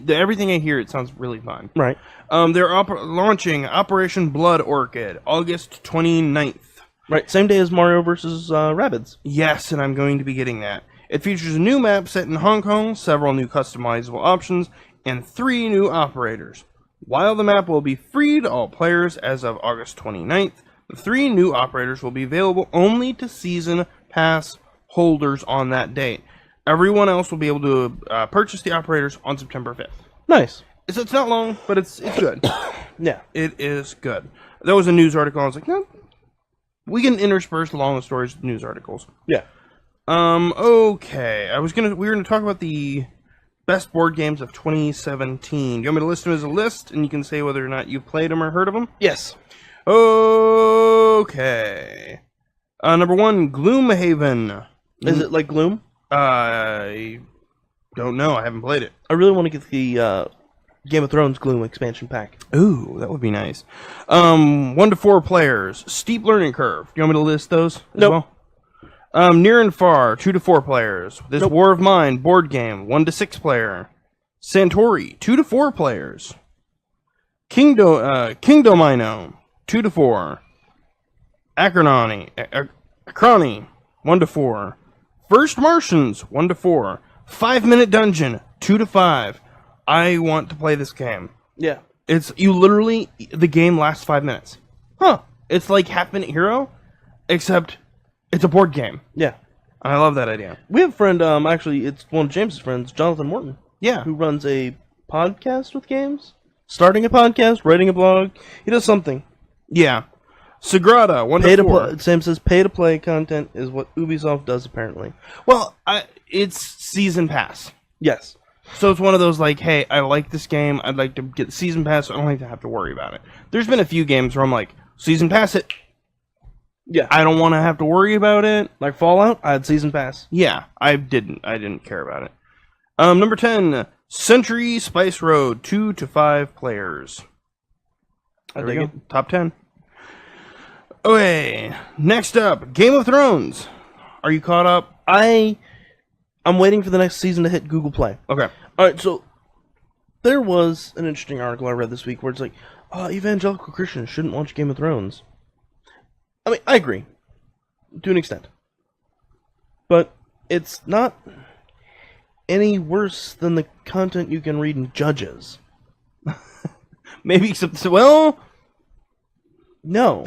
Everything I hear, it sounds really fun. Right. They're launching Operation Blood Orchid August 29th. Right. Same day as Mario vs. Rabbids. Yes, and I'm going to be getting that. It features a new map set in Hong Kong, several new customizable options, and 3 new operators. While the map will be free to all players as of August 29th, the 3 new operators will be available only to Season Pass holders on that date. Everyone else will be able to purchase the operators on September 5th. Nice. So it's not long, but it's good. Yeah. It is good. That was a news article. I was like, no, we can intersperse along the stories with news articles. Yeah. Okay. We were gonna talk about the best board games of 2017. You want me to list them as a list, and you can say whether or not you've played them or heard of them? Yes. Okay. Number 1, Gloomhaven. Is it like Gloom? I don't know. I haven't played it. I really want to get the Game of Thrones Gloom expansion pack. Ooh, that would be nice. 1 to 4 players. Steep learning curve. You want me to list those as Nope. well? Near and Far. 2 to 4 players. This Nope. War of Mine board game. 1 to 6 player. Santori. 2 to 4 players. Kingdomino. 2 to 4. Acronony. 1 to 4. First Martians, 1 to 4. 5-minute dungeon, 2 to 5. I want to play this game. Yeah. The game lasts 5 minutes. Huh. It's like Half Minute Hero, except it's a board game. Yeah. I love that idea. We have a friend, actually, it's one of James's friends, Jonathan Morton. Yeah. Who runs a podcast with games. Starting a podcast, writing a blog. He does something. Yeah. Sagrada, 1 to 4. Sam says pay-to-play content is what Ubisoft does, apparently. Well, it's Season Pass. Yes. So it's one of those like, hey, I like this game. I'd like to get the Season Pass. So I don't like to have to worry about it. There's been a few games where I'm like, Season Pass it. Yeah. I don't want to have to worry about it. Like Fallout, I had Season Pass. Yeah, I didn't care about it. Number 10, Century Spice Road, 2 to 5 players. I There we dig go. Top 10. Okay, next up, Game of Thrones. Are you caught up? I'm waiting for the next season to hit Google Play. Okay. Alright, so there was an interesting article I read this week where it's like, evangelical Christians shouldn't watch Game of Thrones. I mean, I agree. To an extent. But it's not any worse than the content you can read in Judges. Maybe except, well, No.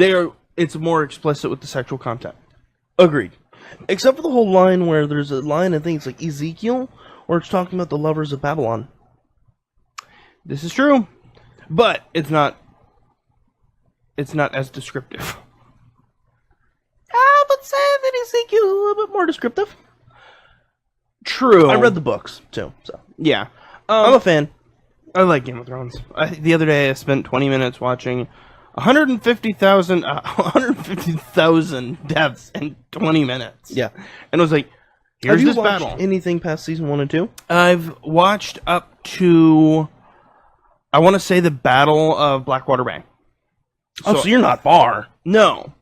it's more explicit with the sexual content. Agreed. Except for the whole line where there's a line, I think it's like Ezekiel, where it's talking about the lovers of Babylon. This is true, but it's not as descriptive. I would say that Ezekiel is a little bit more descriptive. True. I read the books, too, so. Yeah. I'm a fan. I like Game of Thrones. The other day I spent 20 minutes watching 150,000 deaths in 20 minutes. Yeah. And it was like, here's Have you this watched battle. anything past season 1 and 2? I've watched up to, I want to say, the Battle of Blackwater Bay. So you're not far. No.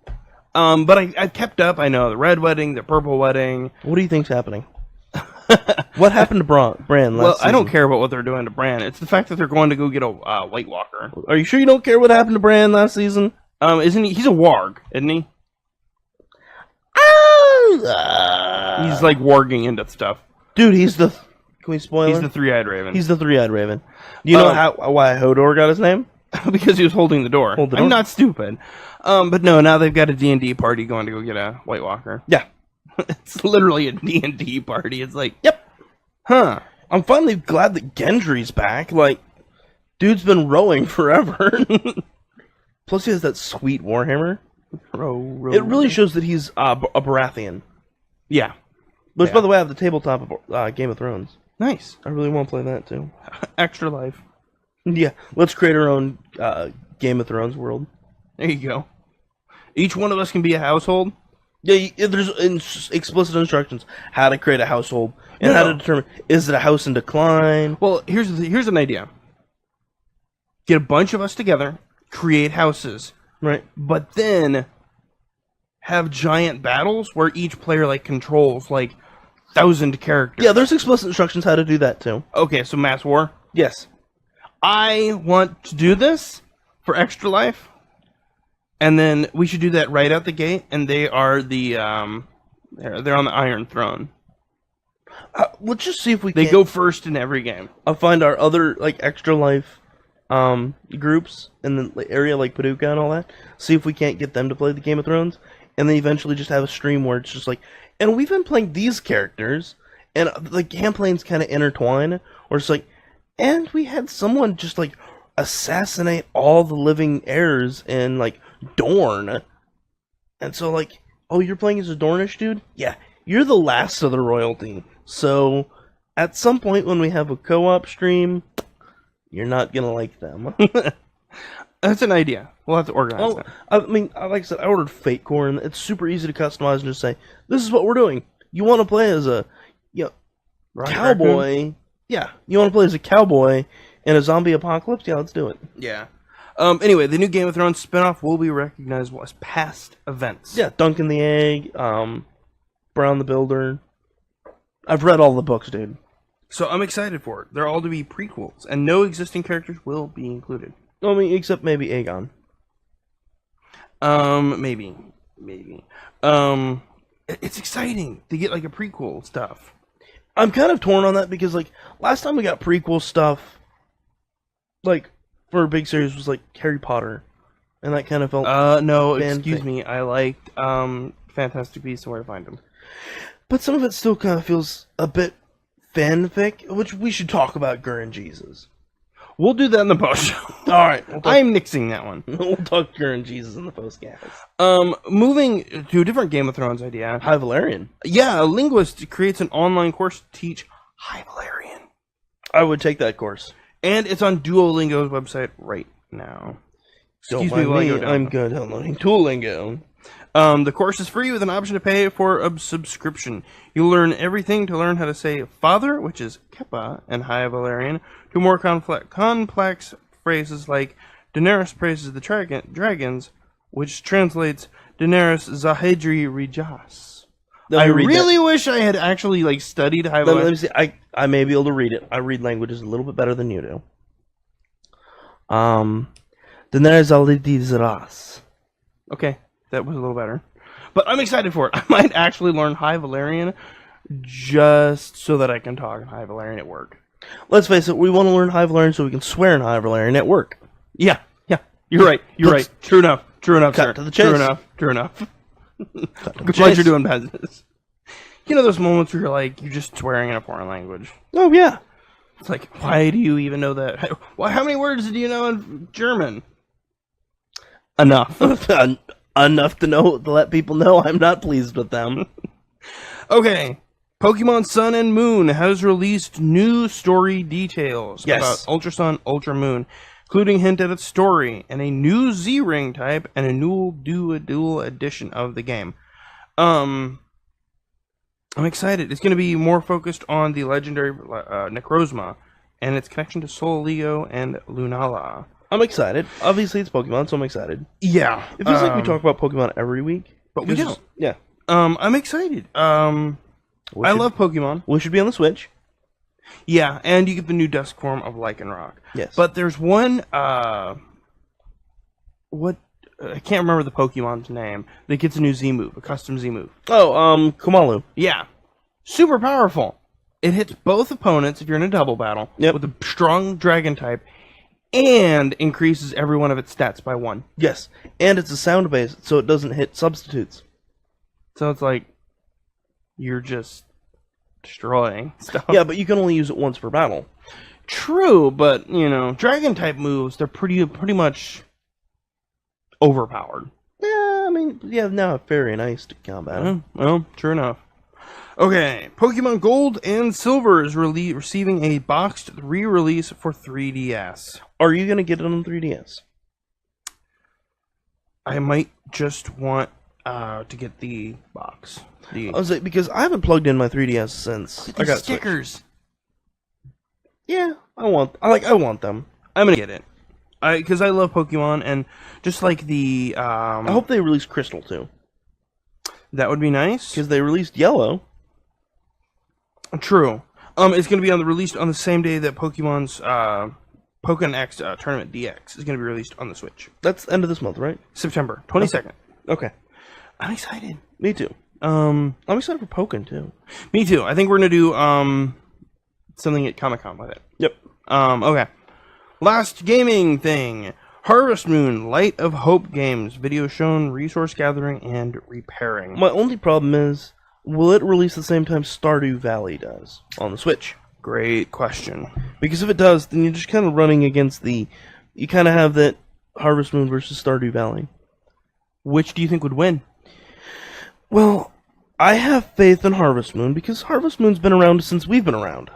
But I've kept up. I know the Red Wedding, the Purple Wedding. What do you think's happening? What happened to Bran last season? I don't care about what they're doing to Bran. It's the fact that they're going to go get a White Walker. Are you sure you don't care what happened to Bran last season? Isn't he? He's a warg, isn't he? He's like warging into stuff. Dude, he's the... Can we spoil He's him? the three-eyed raven. He's the three-eyed raven. Do you know why Hodor got his name? because he was holding the door. Hold the I'm door. not stupid. But no, now they've got a D&D party going to go get a White Walker. Yeah. It's literally a D&D party. It's like, Yep. huh. I'm finally glad that Gendry's back. Like, dude's been rowing forever. Plus, he has that sweet warhammer. Row. It really shows that he's a Baratheon. Yeah. Which, Yeah. by the way, I have the tabletop of Game of Thrones. Nice. I really want to play that, too. Extra life. Yeah, let's create our own Game of Thrones world. There you go. Each one of us can be a household. Yeah, there's explicit instructions how to create a household and how to determine, is it a house in decline? Well, here's an idea. Get a bunch of us together, create houses, Right. but then have giant battles where each player like controls like 1,000 characters. Yeah, there's explicit instructions how to do that too. Okay, so mass war. Yes. I want to do this for Extra Life, and then we should do that right out the gate. And they are the they're on the Iron Throne. Let's just see if we They can. go first in every game. I'll find our other like Extra Life groups in the area like Paducah and all that. See if we can't get them to play the Game of Thrones, and then eventually just have a stream where it's just like, and we've been playing these characters, and the campaigns kind of intertwine, or it's like, and we had someone just like assassinate all the living heirs in like Dorne, and so like, oh, you're playing as a Dornish dude? Yeah, you're the last of the royalty. So at some point when we have a co-op stream, you're not gonna like them. That's an idea. We'll have to organize that. I mean, like I said, I ordered Fate Core, and it's super easy to customize and just say, "This is what we're doing." You want to play as a, cowboy? Raccoon? Yeah, you want to play as a cowboy in a zombie apocalypse? Yeah, let's do it. Yeah. Anyway, the new Game of Thrones spinoff will be recognizable as past events. Yeah, Duncan the Egg, Brown the Builder. I've read all the books, dude. So I'm excited for it. They're all to be prequels, and no existing characters will be included. I mean, except maybe Aegon. Maybe. It's exciting to get like a prequel stuff. I'm kind of torn on that because, like, last time we got prequel stuff, like, for a big series was like Harry Potter, and that kind of felt. No, fan excuse thing. me. I liked Fantastic Beasts and Where to Find Them. But some of it still kind of feels a bit fanfic, which we should talk about Gurren Jesus. We'll do that in the post show. All right, we'll talk, I'm nixing that one. we'll talk Gurren Jesus in the postcast. Moving to a different Game of Thrones idea. High Valerian. Yeah, a linguist creates an online course to teach High Valerian. I would take that course. And it's on Duolingo's website right now. Don't mind while I me, go down. I'm good at learning Duolingo. The course is free with an option to pay for a subscription. You'll learn everything to learn how to say father, which is Kepa in High Valerian, to more complex phrases like Daenerys praises the dragons, which translates Daenerys Zahedri Rijas. I really wish I had actually like studied High Valerian. Let me see. I may be able to read it. I read languages a little bit better than you do. Daenerys Zahedri. Okay, that was a little better. But I'm excited for it. I might actually learn High Valerian just so that I can talk in High Valerian at work. Let's face it, we want to learn High Valerian so we can swear in High Valerian at work. Yeah. You're right. True enough, Cut sir. to the chase. True enough. Cut to the Good pleasure chase. doing business. You know those moments where you're just swearing in a foreign language. Oh, yeah. It's like, why do you even know that? How many words do you know in German? Enough. Enough to let people know I'm not pleased with them. Okay. Pokemon Sun and Moon has released new story details about Ultra Sun, Ultra Moon, including hint at its story and a new Z-Ring type and a new dual edition of the game. I'm excited. It's going to be more focused on the legendary Necrozma and its connection to Solgaleo and Lunala. I'm excited. Obviously, it's Pokemon, so I'm excited. Yeah. It feels like we talk about Pokemon every week. But we don't. Yeah. I'm excited. I love Pokemon. We should be on the Switch. Yeah, and you get the new Dusk form of Lycanroc. Yes. But there's one, I can't remember the Pokemon's name, that gets a new Z move, a custom Z move. Oh, Kumalu. Yeah. Super powerful. It hits both opponents if you're in a double battle with a strong dragon type, and increases every one of its stats by 1. Yes. And it's a sound base, so it doesn't hit substitutes. So it's like, you're just destroying stuff. Yeah, but you can only use it once per battle. True, but, dragon type moves, they're pretty much overpowered. Yeah, I mean, yeah, now Fairy and Ice to combat them. Well, true enough. Okay, Pokemon Gold and Silver is receiving a boxed re-release for 3DS. Are you going to get it on 3DS? I might just want to get the box. I was like, because I haven't plugged in my 3DS since I got stickers. Switch. Yeah, I want them. I'm gonna get it. Because I love Pokemon, and just like the... I hope they release Crystal, too. that would be nice. Because they released Yellow. True. It's going to be released on the same day that Pokemon's Pokemon X Tournament DX is going to be released on the Switch. That's end of this month, right? September 22nd. Okay. I'm excited. Me too. I'm excited for Pokemon, too. Me too. I think we're going to do something at Comic-Con with it. Yep. Okay. Last gaming thing. Harvest Moon, Light of Hope games. Video shown, resource gathering, and repairing. My only problem is, will it release the same time Stardew Valley does on the Switch? Great question. Because if it does, then you're just kind of running against the... You kind of have that Harvest Moon versus Stardew Valley. Which do you think would win? Well, I have faith in Harvest Moon because Harvest Moon's been around since we've been around.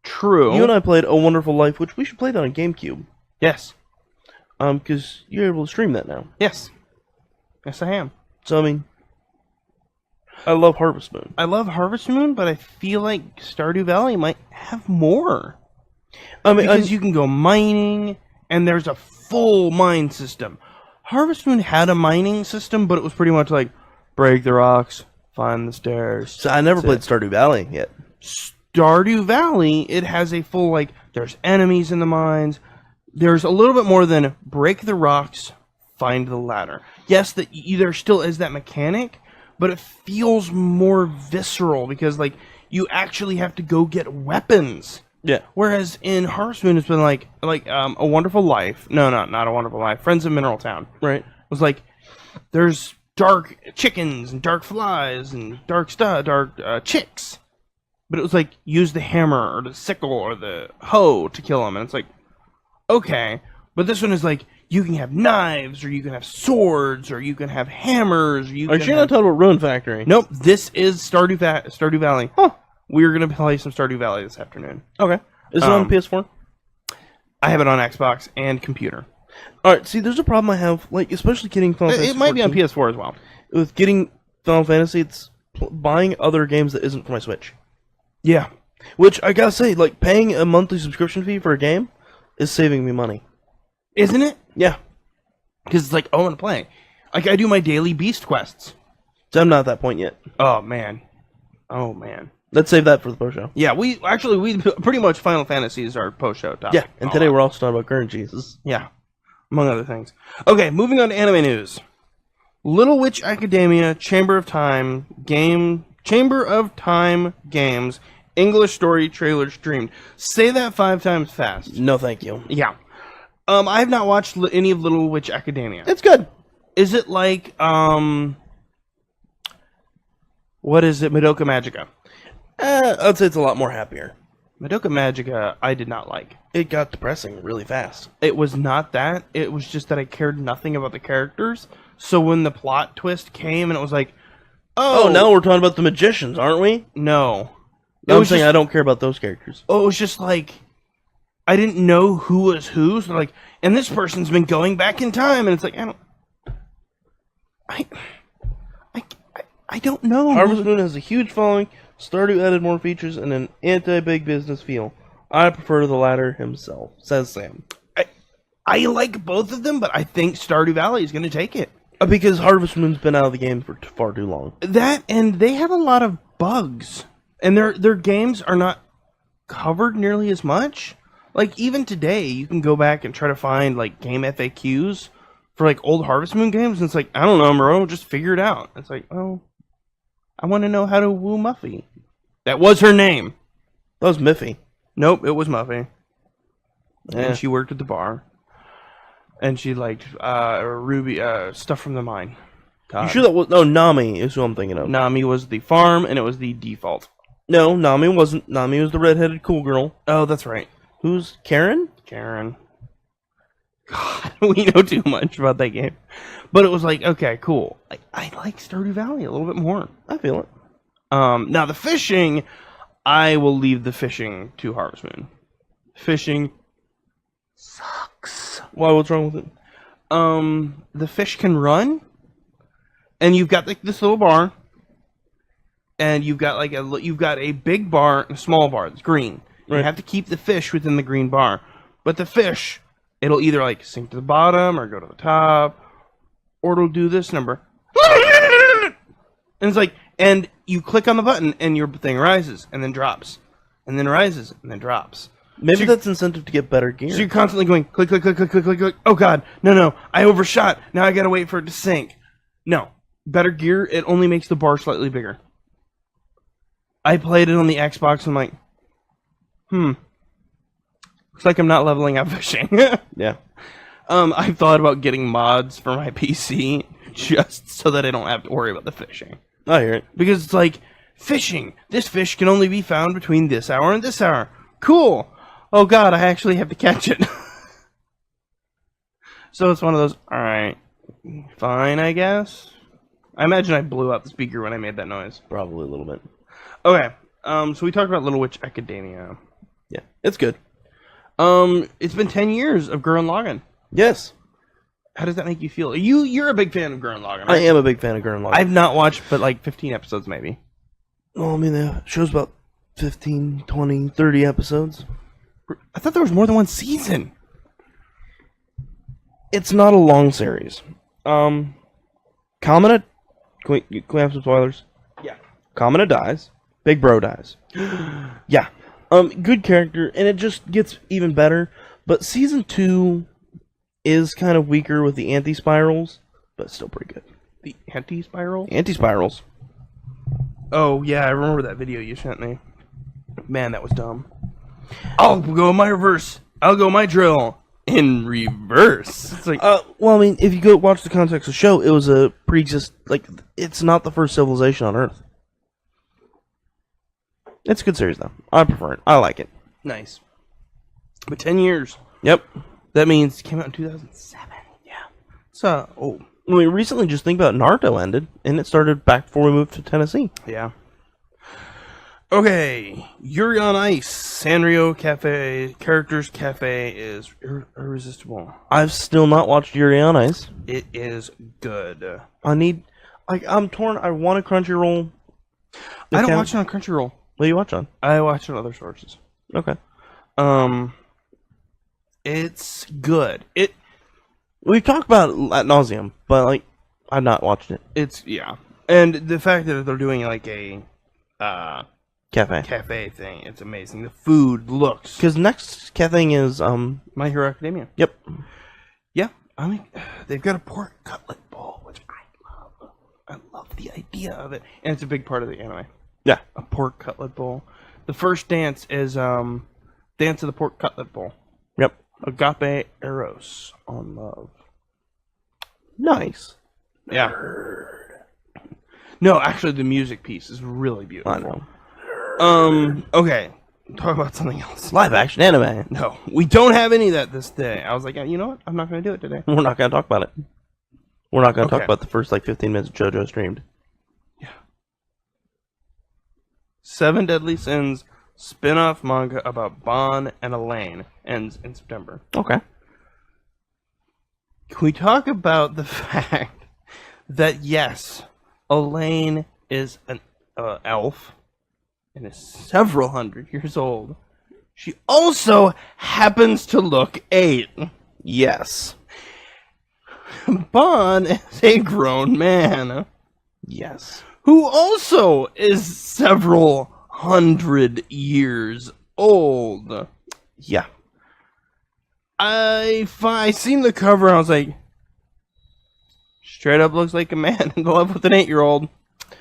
True. You and I played A Wonderful Life, which we should play that on GameCube. Yes. Because you're able to stream that now. Yes. Yes, I am. So, I mean... I love Harvest Moon. I love Harvest Moon, but I feel like Stardew Valley might have more. I mean, because you can go mining, and there's a full mine system. Harvest Moon had a mining system, but it was pretty much like, break the rocks, find the stairs. So I never played Stardew Valley yet. Stardew Valley, it has a full, like, there's enemies in the mines. There's a little bit more than break the rocks, find the ladder. Yes, there still is that mechanic, but it feels more visceral because, like, you actually have to go get weapons. Yeah. Whereas in Harvest Moon, it's been like A Wonderful Life. No, not A Wonderful Life. Friends of Mineral Town. Right. It was like, there's dark chickens and dark flies and dark chicks. But it was like, use the hammer or the sickle or the hoe to kill them. And it's like, okay. But this one is like, you can have knives, or you can have swords, or you can have hammers. Or you Are you not talking about Ruin Factory? Nope, this is Stardew Valley. Huh. We're going to play some Stardew Valley this afternoon. Okay. Is it on PS4? I have it on Xbox and computer. Alright, see, there's a problem I have, like, especially getting Final Fantasy It might be on 14. PS4 as well. With getting Final Fantasy, it's buying other games that isn't for my Switch. Yeah. Which, I gotta say, like, paying a monthly subscription fee for a game is saving me money. Isn't it? Yeah. Because it's like, I want to play. Like, I do my daily Beast quests. So I'm not at that point yet. Oh, man. Let's save that for the post-show. Yeah, we pretty much Final Fantasy is our post-show topic. Yeah, and today we're also talking about current Jesus. Yeah, among other things. Okay, moving on to anime news. Little Witch Academia, Chamber of Time games, English story trailer streamed. Say that 5 times fast. No, thank you. Yeah. I have not watched any of Little Witch Academia. It's good. Is it like, what is it, Madoka Magica? I'd say it's a lot more happier. Madoka Magica, I did not like. It got depressing really fast. It was not that. It was just that I cared nothing about the characters. So when the plot twist came and it was like, oh, now we're talking about the magicians, aren't we? No. I'm saying I don't care about those characters. Oh, it was just like, I didn't know who was who. So like, and this person's been going back in time, and it's like, I don't know. Harvest Moon has a huge following. Stardew added more features and an anti-big business feel. I prefer the latter himself, says Sam. I like both of them, but I think Stardew Valley is going to take it. Because Harvest Moon's been out of the game for far too long. That, and they have a lot of bugs. And their games are not covered nearly as much. Like, even today, you can go back and try to find, like, game FAQs for, like, old Harvest Moon games, and it's like, I don't know, bro, just figure it out. It's like, oh, I want to know how to woo Muffy. That was her name. That was Miffy. Nope, it was Muffy. Yeah. And she worked at the bar. And she liked Ruby, stuff from the mine. God. You sure that was... No, Nami is who I'm thinking of. Nami was the farm, and it was the default. No, Nami wasn't. Nami was the redheaded cool girl. Oh, that's right. Who's Karen? Karen. God, we know too much about that game. But it was like, okay, cool. I like Stardew Valley a little bit more. I feel it. Now, the fishing, I will leave the fishing to Harvest Moon. Fishing sucks. Why? What's wrong with it? The fish can run, and you've got like this little bar, and you've got a big bar and a small bar. It's green. Right. You have to keep the fish within the green bar, but the fish it'll either like sink to the bottom or go to the top, or it'll do this number. And it's like, and you click on the button and your thing rises and then drops, and then rises and then drops. Maybe that's incentive to get better gear. So you're constantly going click, click, click, click, click, click, click. Oh god, no, I overshot. Now I gotta wait for it to sink. No, better gear. It only makes the bar slightly bigger. I played it on the Xbox. And I'm like, looks like I'm not leveling up fishing. Yeah. I've thought about getting mods for my PC just so that I don't have to worry about the fishing. I hear it. Because it's like, fishing. This fish can only be found between this hour and this hour. Cool. Oh god, I actually have to catch it. So it's one of those, alright, fine, I guess. I imagine I blew up the speaker when I made that noise. Probably a little bit. Okay, so we talked about Little Witch Academia. Yeah, it's good. It's been 10 years of Gurren Lagann. Yes. How does that make you feel? You're a big fan of Gurren Lagann, right? I am a big fan of Gurren Lagann. I've not watched but like 15 episodes maybe. Well, I mean, the show's about 15, 20, 30 episodes. I thought there was more than one season. It's not a long series. Kamina... Can we have some spoilers? Yeah. Kamina dies. Big Bro dies. Yeah. Good character, and it just gets even better. But season 2 is kind of weaker with the anti-spirals, but still pretty good. The anti-spiral? Anti-spirals. Oh, yeah, I remember that video you sent me. Man, that was dumb. I'll go my reverse. I'll go my drill in reverse. It's like, well, I mean, if you go watch the context of the show, it was a it's not the first civilization on Earth. It's a good series, though. I prefer it. I like it. nice. But 10 years. Yep. That means it came out in 2007. Yeah. So, oh. I mean, recently, just think about Naruto ended, and it started back before we moved to Tennessee. Yeah. Okay, Yuri on Ice, Sanrio Cafe, Characters Cafe is irresistible. I've still not watched Yuri on Ice. It is good. I'm torn. I want a Crunchyroll. I don't watch it on Crunchyroll. What do you watch on? I watch it on other sources. Okay. It's good. We've talked about it ad nauseum, but I've not watched it. It's and the fact that they're doing like a Cafe thing, it's amazing. The food looks because next thing is My Hero Academia. Yep. Yeah, I mean they've got a pork cutlet bowl, which I love. I love the idea of it, and it's a big part of the anime. Yeah. A pork cutlet bowl. The first dance is Dance of the Pork Cutlet Bowl. Yep. Agape Eros on love. Nice. Yeah. No, actually, the music piece is really beautiful. I know. Okay. Talk about something else. Live action anime. No, we don't have any of that this day. I was like, you know what? I'm not going to do it today. We're not going to talk about it. We're not going to Okay. talk about the first 15 minutes JoJo streamed. Yeah. 7 Deadly Sins spin-off manga about Bon and Elaine ends in September. Okay. Can we talk about the fact that, yes, Elaine is an elf and is several hundred years old. She also happens to look 8. Yes. Bon is a grown man Yes. who also is several hundred years old. Yeah. I seen the cover and I was like, straight up looks like a man in love with an 8-year-old.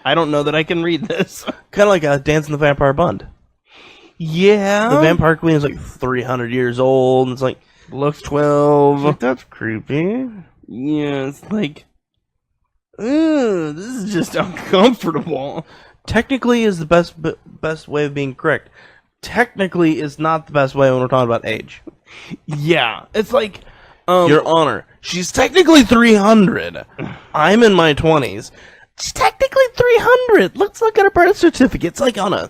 I don't know that I can read this. Kind of like a Dance in the Vampire Bund. Yeah. The Vampire Queen is 300 years old, and it's like, looks 12. that's creepy. Yeah, it's like, ugh, this is just uncomfortable. Technically is the best way of being correct. Technically is not the best way when we're talking about age. Yeah, it's like, Your Honor, she's technically 300. I'm in my 20s. She's technically 300. Let's look at her birth certificate. It's like on a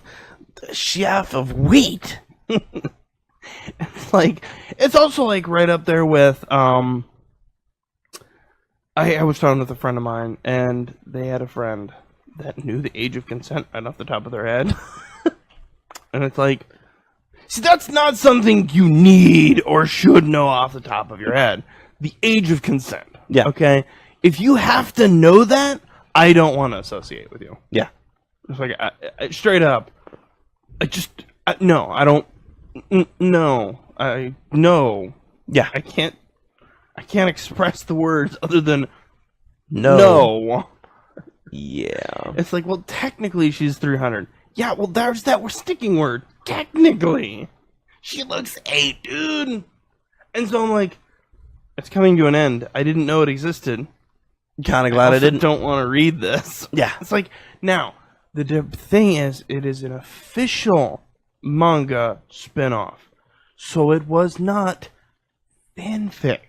sheaf of wheat. it's like, it's also like right up there with, I was talking with a friend of mine, and they had a friend that knew the age of consent right off the top of their head. And it's like, See, that's not something you need or should know off the top of your head. The age of consent. Yeah. Okay? If you have to know that, I don't want to associate with you. Yeah. It's like, straight up, no, I don't, no, no. Yeah. I can't express the words other than No. no. Yeah. It's like, well, technically she's 300. Yeah, well, there's that sticking word. Technically. She looks 8, dude. And so I'm like, it's coming to an end. I didn't know it existed. Kind of glad I didn't. Don't want to read this. Yeah. It's like, now, the thing is, it is an official manga spin-off. So it was not fanfic.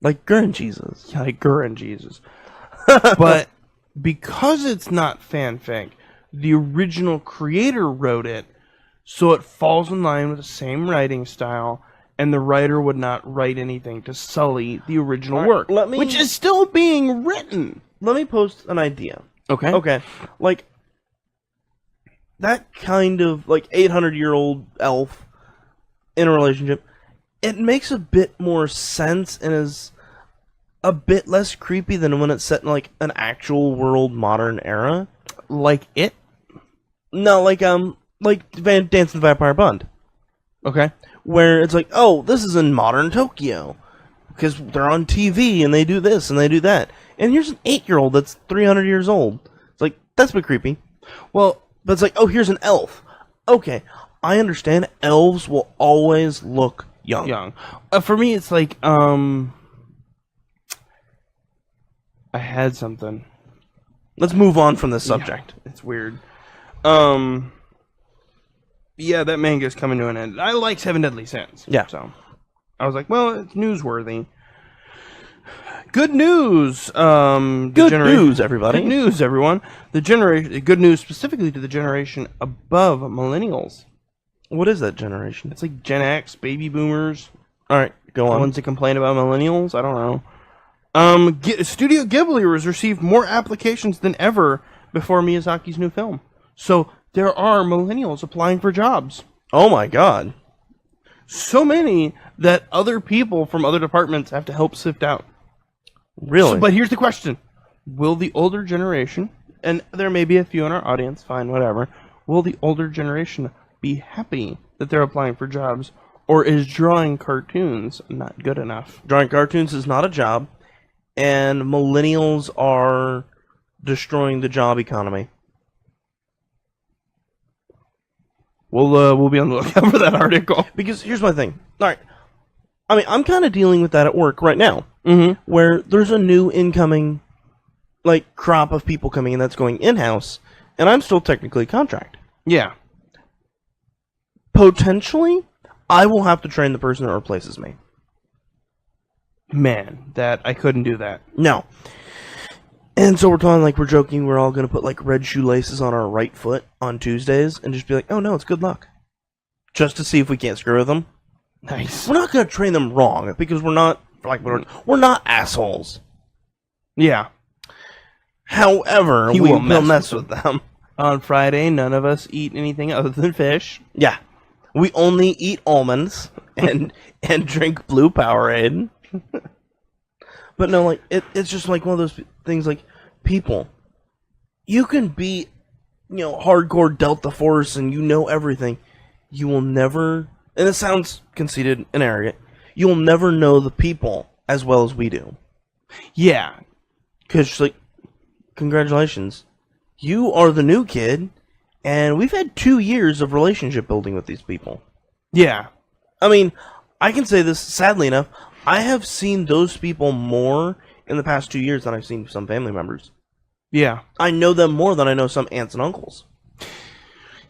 Like Gurren Jesus. Yeah, like Gurren Jesus. But because it's not fanfic, the original creator wrote it, so it falls in line with the same writing style, and the writer would not write anything to sully the original work, which is still being written. Let me post an idea. Okay. Okay. Like, that kind of, like, 800-year-old elf in a relationship, it makes a bit more sense and is a bit less creepy than when it's set in, like, an actual world modern era. Like it? No, like Dance and the Vampire Bond. Okay. Where it's like, oh, this is in modern Tokyo. Because they're on TV and they do this and they do that. And here's an 8-year-old that's 300 years old. It's like, that's a bit creepy. Well, but it's like, oh, here's an elf. Okay, I understand elves will always look young. For me, it's like, I had something. Let's move on from this subject. Yeah, it's weird. Yeah, that manga's coming to an end. I like Seven Deadly Sins. Yeah. So I was like, well, it's newsworthy. Good news. Good news, everybody. Good news, everyone. Good news specifically to the generation above millennials. What is that generation? It's like Gen X, baby boomers. All right, go The on. ones that complain about millennials. I don't know. Studio Ghibli has received more applications than ever before Miyazaki's new film. So there are millennials applying for jobs. Oh my god. So many that other people from other departments have to help sift out. Really? But here's the question. Will the older generation, and there may be a few in our audience, fine, whatever, will the older generation be happy that they're applying for jobs, or is drawing cartoons not good enough? Drawing cartoons is not a job, and millennials are destroying the job economy. We'll be on the lookout for that article. Because here's my thing. All right. I mean, I'm kind of dealing with that at work right now. Mm-hmm. Where there's a new incoming, like, crop of people coming in that's going in-house, and I'm still technically contract. Yeah. Potentially, I will have to train the person that replaces me. Man, I couldn't do that. No. And so we're talking, like, we're joking, we're all going to put, like, red shoelaces on our right foot on Tuesdays, and just be like, oh no, it's good luck. Just to see if we can't screw with them. Nice. We're not going to train them wrong, because we're not not assholes. Yeah. However, we will mess with them. On Friday, none of us eat anything other than fish. Yeah. We only eat almonds and drink blue Powerade. But no, like, it's just like one of those things, like, people, you can be, hardcore Delta Force and you know everything. You will never, and it sounds conceited and arrogant, you will never know the people as well as we do. Yeah. Because, like, congratulations. You are the new kid, and we've had 2 years of relationship building with these people. Yeah. I mean, I can say this, sadly enough, I have seen those people more in the past 2 years than I've seen some family members. Yeah. I know them more than I know some aunts and uncles.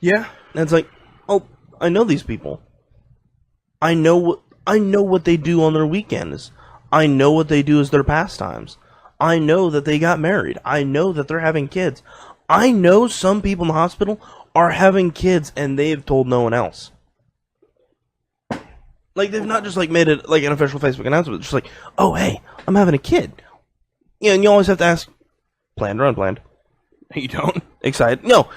Yeah. And it's like, oh, I know these people. I know what they do on their weekends. I know what they do as their pastimes. I know that they got married. I know that they're having kids. I know some people in the hospital are having kids and they've told no one else. Like, they've not just, like, made it, like, an official Facebook announcement. It's just like, oh, hey, I'm having a kid. Yeah, and you always have to ask, planned or unplanned? You don't? Excited? No,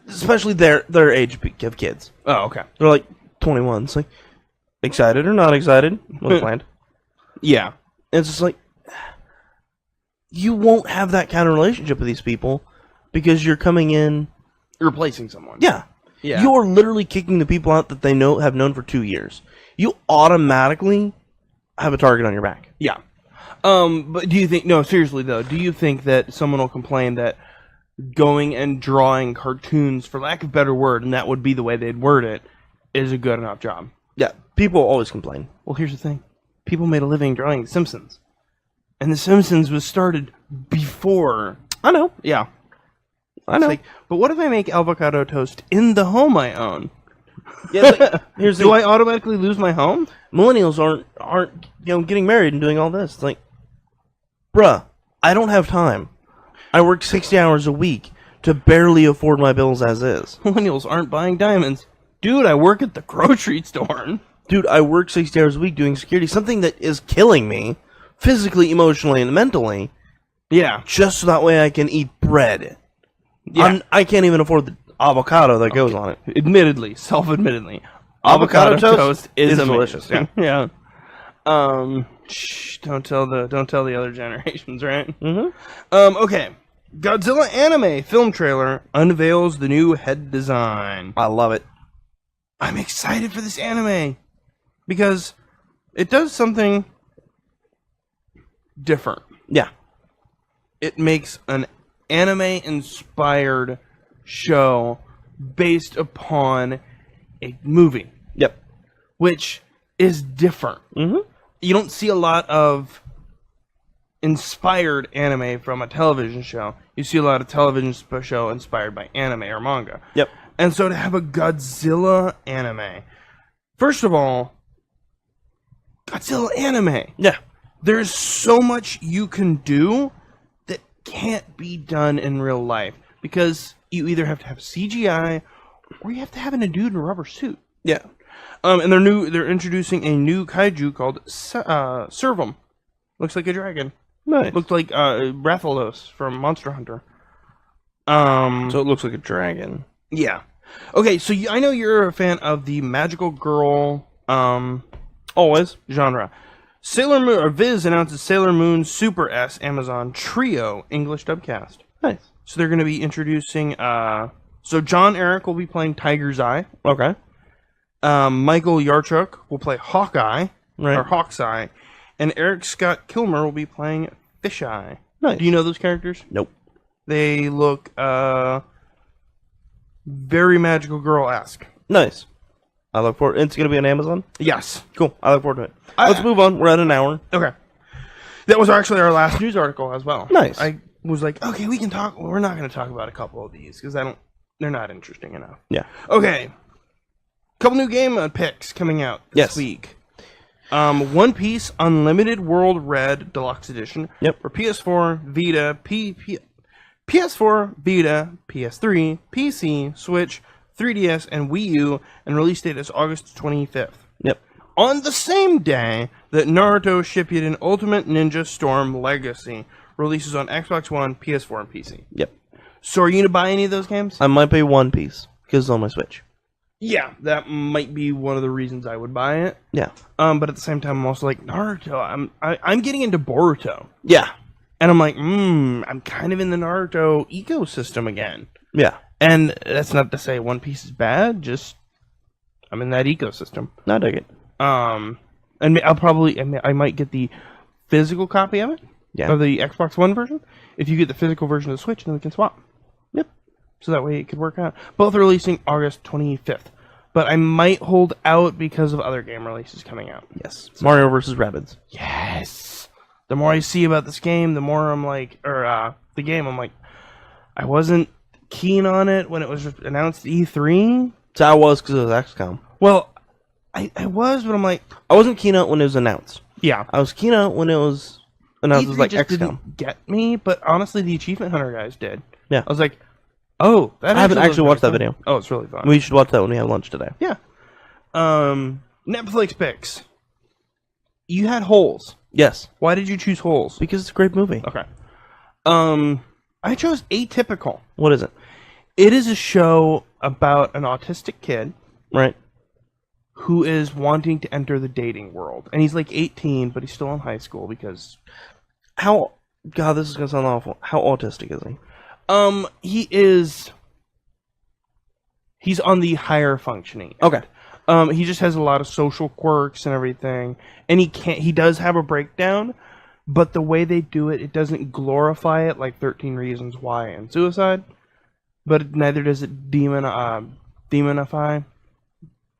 especially their age of kids. Oh, okay. They're like, 21. It's like, excited or not excited? What's planned? Yeah. And it's just like, you won't have that kind of relationship with these people because you're coming in. You're replacing someone. Yeah. Yeah. You're literally kicking the people out that they have known for 2 years. You automatically have a target on your back. Yeah. But do you think, no, seriously though, do you think that someone will complain that going and drawing cartoons, for lack of a better word, and that would be the way they'd word it, is a good enough job? Yeah. People always complain. Well, here's the thing. People made a living drawing The Simpsons. And The Simpsons was started before. I know. Yeah. I know. Like, but what if I make avocado toast in the home I own? Yeah, like, here's Do I automatically lose my home? Millennials aren't getting married and doing all this. It's like, bruh, I don't have time. I work 60 hours a week to barely afford my bills as is. Millennials aren't buying diamonds. Dude, I work at the grocery store. Dude, I work 60 hours a week doing security, something that is killing me, physically, emotionally, and mentally, Yeah. just so that way I can eat bread. Yeah. I can't even afford the avocado that goes on it. Admittedly, self-admittedly, Avocado toast is is amazing. delicious, yeah. Yeah. Shh, don't tell the other generations, right? Mm-hmm. Okay. Godzilla anime film trailer unveils the new head design. I love it. I'm excited for this anime because it does something different. Yeah. It makes an anime-inspired show based upon a movie, Yep. which is different. Mm-hmm. You don't see a lot of inspired anime from a television show. You see a lot of television show inspired by anime or manga. Yep. And so to have a Godzilla anime, first of all, Godzilla anime. Yeah. There's so much you can do that can't be done in real life because you either have to have CGI or you have to have a dude in a rubber suit. Yeah. And they're introducing a new kaiju called Servum. Looks like a dragon. Nice. Looked like Rathalos from Monster Hunter. So it looks like a dragon. Yeah. Okay, so I know you're a fan of the magical girl Always. genre. Sailor Moon, or Viz announces Sailor Moon Super S Amazon Trio English dubcast. Nice. So they're going to be introducing. So John Eric will be playing Tiger's Eye. Okay. Michael Yarchuk will play Hawkeye Right. or Hawkeye, and Eric Scott Kilmer will be playing Fisheye. Nice. Do you know those characters? Nope. They look very magical girl-esque. Nice. I look forward. It's gonna be on Amazon. Yes. Cool. I look forward to it. Let's move on. We're at an hour. Okay. That was actually our last news article as well. Nice. I was like, okay, we can talk. We're not going to talk about a couple of these because they're not interesting enough. Yeah. Okay. Couple new game picks coming out this week. One Piece Unlimited World Red Deluxe Edition. Yep. For PS4, Vita, PS4, Vita, PS3, PC, Switch, 3DS, and Wii U, and release date is August 25th. Yep. On the same day that Naruto Shippuden Ultimate Ninja Storm Legacy releases on Xbox One, PS4, and PC. Yep. So are you going to buy any of those games? I might pay One Piece because it's on my Switch. Yeah, that might be one of the reasons I would buy it. Yeah. But at the same time, I'm also like, Naruto, I'm getting into Boruto. Yeah. And I'm like, I'm kind of in the Naruto ecosystem again. Yeah. And that's not to say One Piece is bad, just I'm in that ecosystem. I dig it. And I might get the physical copy of it. Yeah. Of the Xbox One version. If you get the physical version of the Switch, then we can swap. Yep. So that way it could work out. Both are releasing August 25th. But I might hold out because of other game releases coming out. Yes. Mario vs. Rabbids. Yes. The more I see about this game, the more I'm like, the game, I'm like, I wasn't keen on it when it was announced at E3. So I was because it was XCOM. Well, I was, but I'm like, I wasn't keen on it when it was announced. yeah. I was keen on it when it was announced E3 as like just XCOM. didn't get me, but honestly, the Achievement Hunter guys did. Yeah. I was like, oh, that I haven't actually looks watched that really video. fun. Oh, it's really fun. We should watch that when we have lunch today. Yeah. Netflix picks. You had Holes. Yes. Why did you choose Holes? Because it's a great movie. Okay. I chose Atypical. What is it? It is a show about an autistic kid Right. who is wanting to enter the dating world. And he's like 18, but he's still in high school because... How... God, this is going to sound awful. How autistic is he? He's on the higher functioning end. Okay. He just has a lot of social quirks and everything. And he does have a breakdown, but the way they do it, it doesn't glorify it like 13 Reasons Why and Suicide. But neither does it demonify.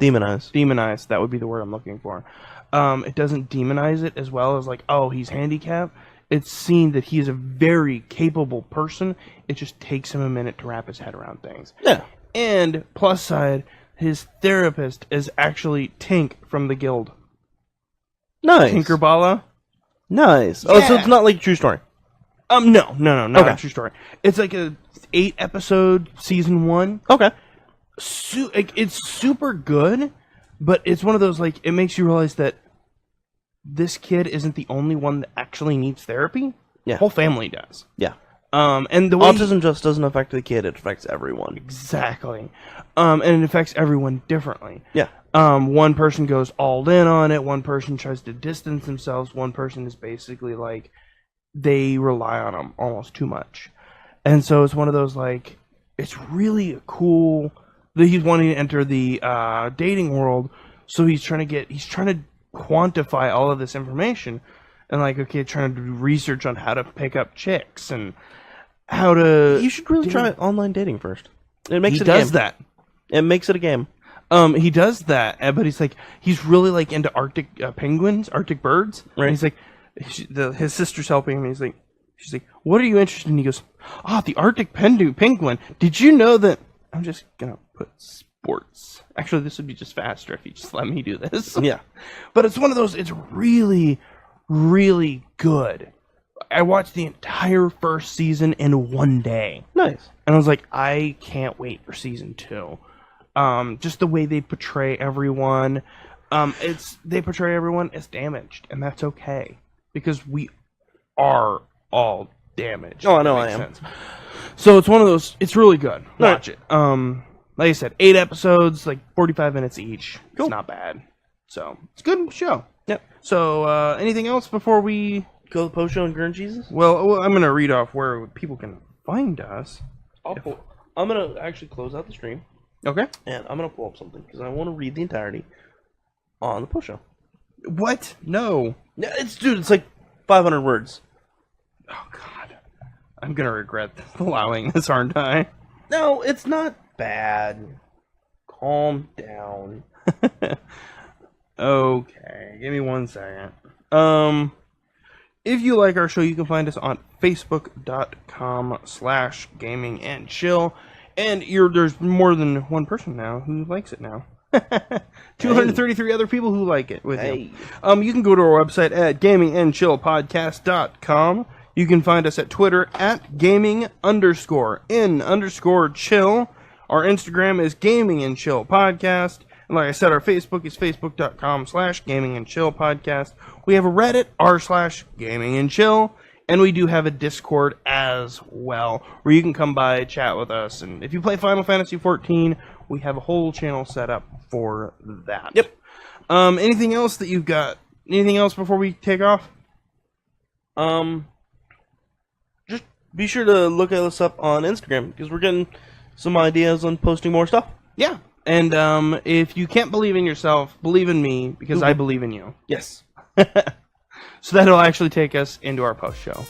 Demonize, that would be the word I'm looking for. It doesn't demonize it as well as like, oh, he's handicapped. It's seen that he is a very capable person. It just takes him a minute to wrap his head around things. Yeah. And plus side, his therapist is actually Tink from the Guild. Nice. Tinkerballa. Nice. Yeah. Oh, so it's not like a true story. No, not Okay. a true story. It's like a 8-episode season 1. Okay. It's super good, but it's one of those, like, it makes you realize that this kid isn't the only one that actually needs therapy. Yeah. The whole family does. Yeah. And the way Autism just doesn't affect the kid; it affects everyone. Exactly. And it affects everyone differently. Yeah. One person goes all in on it. One person tries to distance themselves. One person is basically like they rely on them almost too much. And so it's one of those, like, it's really cool that he's wanting to enter the dating world. So he's trying to quantify all of this information and, like, okay, trying to do research on how to pick up chicks and how to. You should really try online dating first. It makes He it a does game. that. It makes it a game. He does that, but he's really like into Arctic penguins, Arctic birds. Right. And he's like, his sister's helping him. And she's like, what are you interested in? He goes, the Arctic penguin. Did you know that? I'm just gonna put sports. Actually, this would be just faster if you just let me do this. Yeah. But it's one of those. It's really, really good. I watched the entire first season in one day. Nice. And I was like, I can't wait for season 2. Just the way they portray everyone. They portray everyone as damaged, and that's okay. Because we are all damaged. Oh, I know Makes I am. sense. So it's one of those, it's really good. Right. Watch it. Like I said, 8 episodes, like 45 minutes each. Cool. It's not bad. So, it's a good show. Yep. So, anything else before we... Go to the post show and Grin Jesus? Well, I'm going to read off where people can find us. I'm going to actually close out the stream, Okay. and I'm going to pull up something, because I want to read the entirety on the post show. What? No. Yeah, it's like 500 words. Oh, God. I'm going to regret allowing this, aren't I? No, it's not bad. Calm down. Okay. Give me 1 second. If you like our show, you can find us on facebook.com/gamingandchill. And there's more than one person now who likes it now. 233 other people who like it with you. You can go to our website at gamingandchillpodcast.com. You can find us at Twitter at gaming_in_chill. Our Instagram is gamingandchillpodcast. And like I said, our Facebook is facebook.com/gamingandchillpodcast. We have a Reddit, r/gamingandchill. And we do have a Discord as well, where you can come by, chat with us. And if you play Final Fantasy XIV, we have a whole channel set up for that. Yep. Anything else that you've got? Anything else before we take off? Just be sure to look us up on Instagram, because we're getting some ideas on posting more stuff. Yeah. And if you can't believe in yourself, believe in me, because I believe in you. Yes. So that'll actually take us into our post show.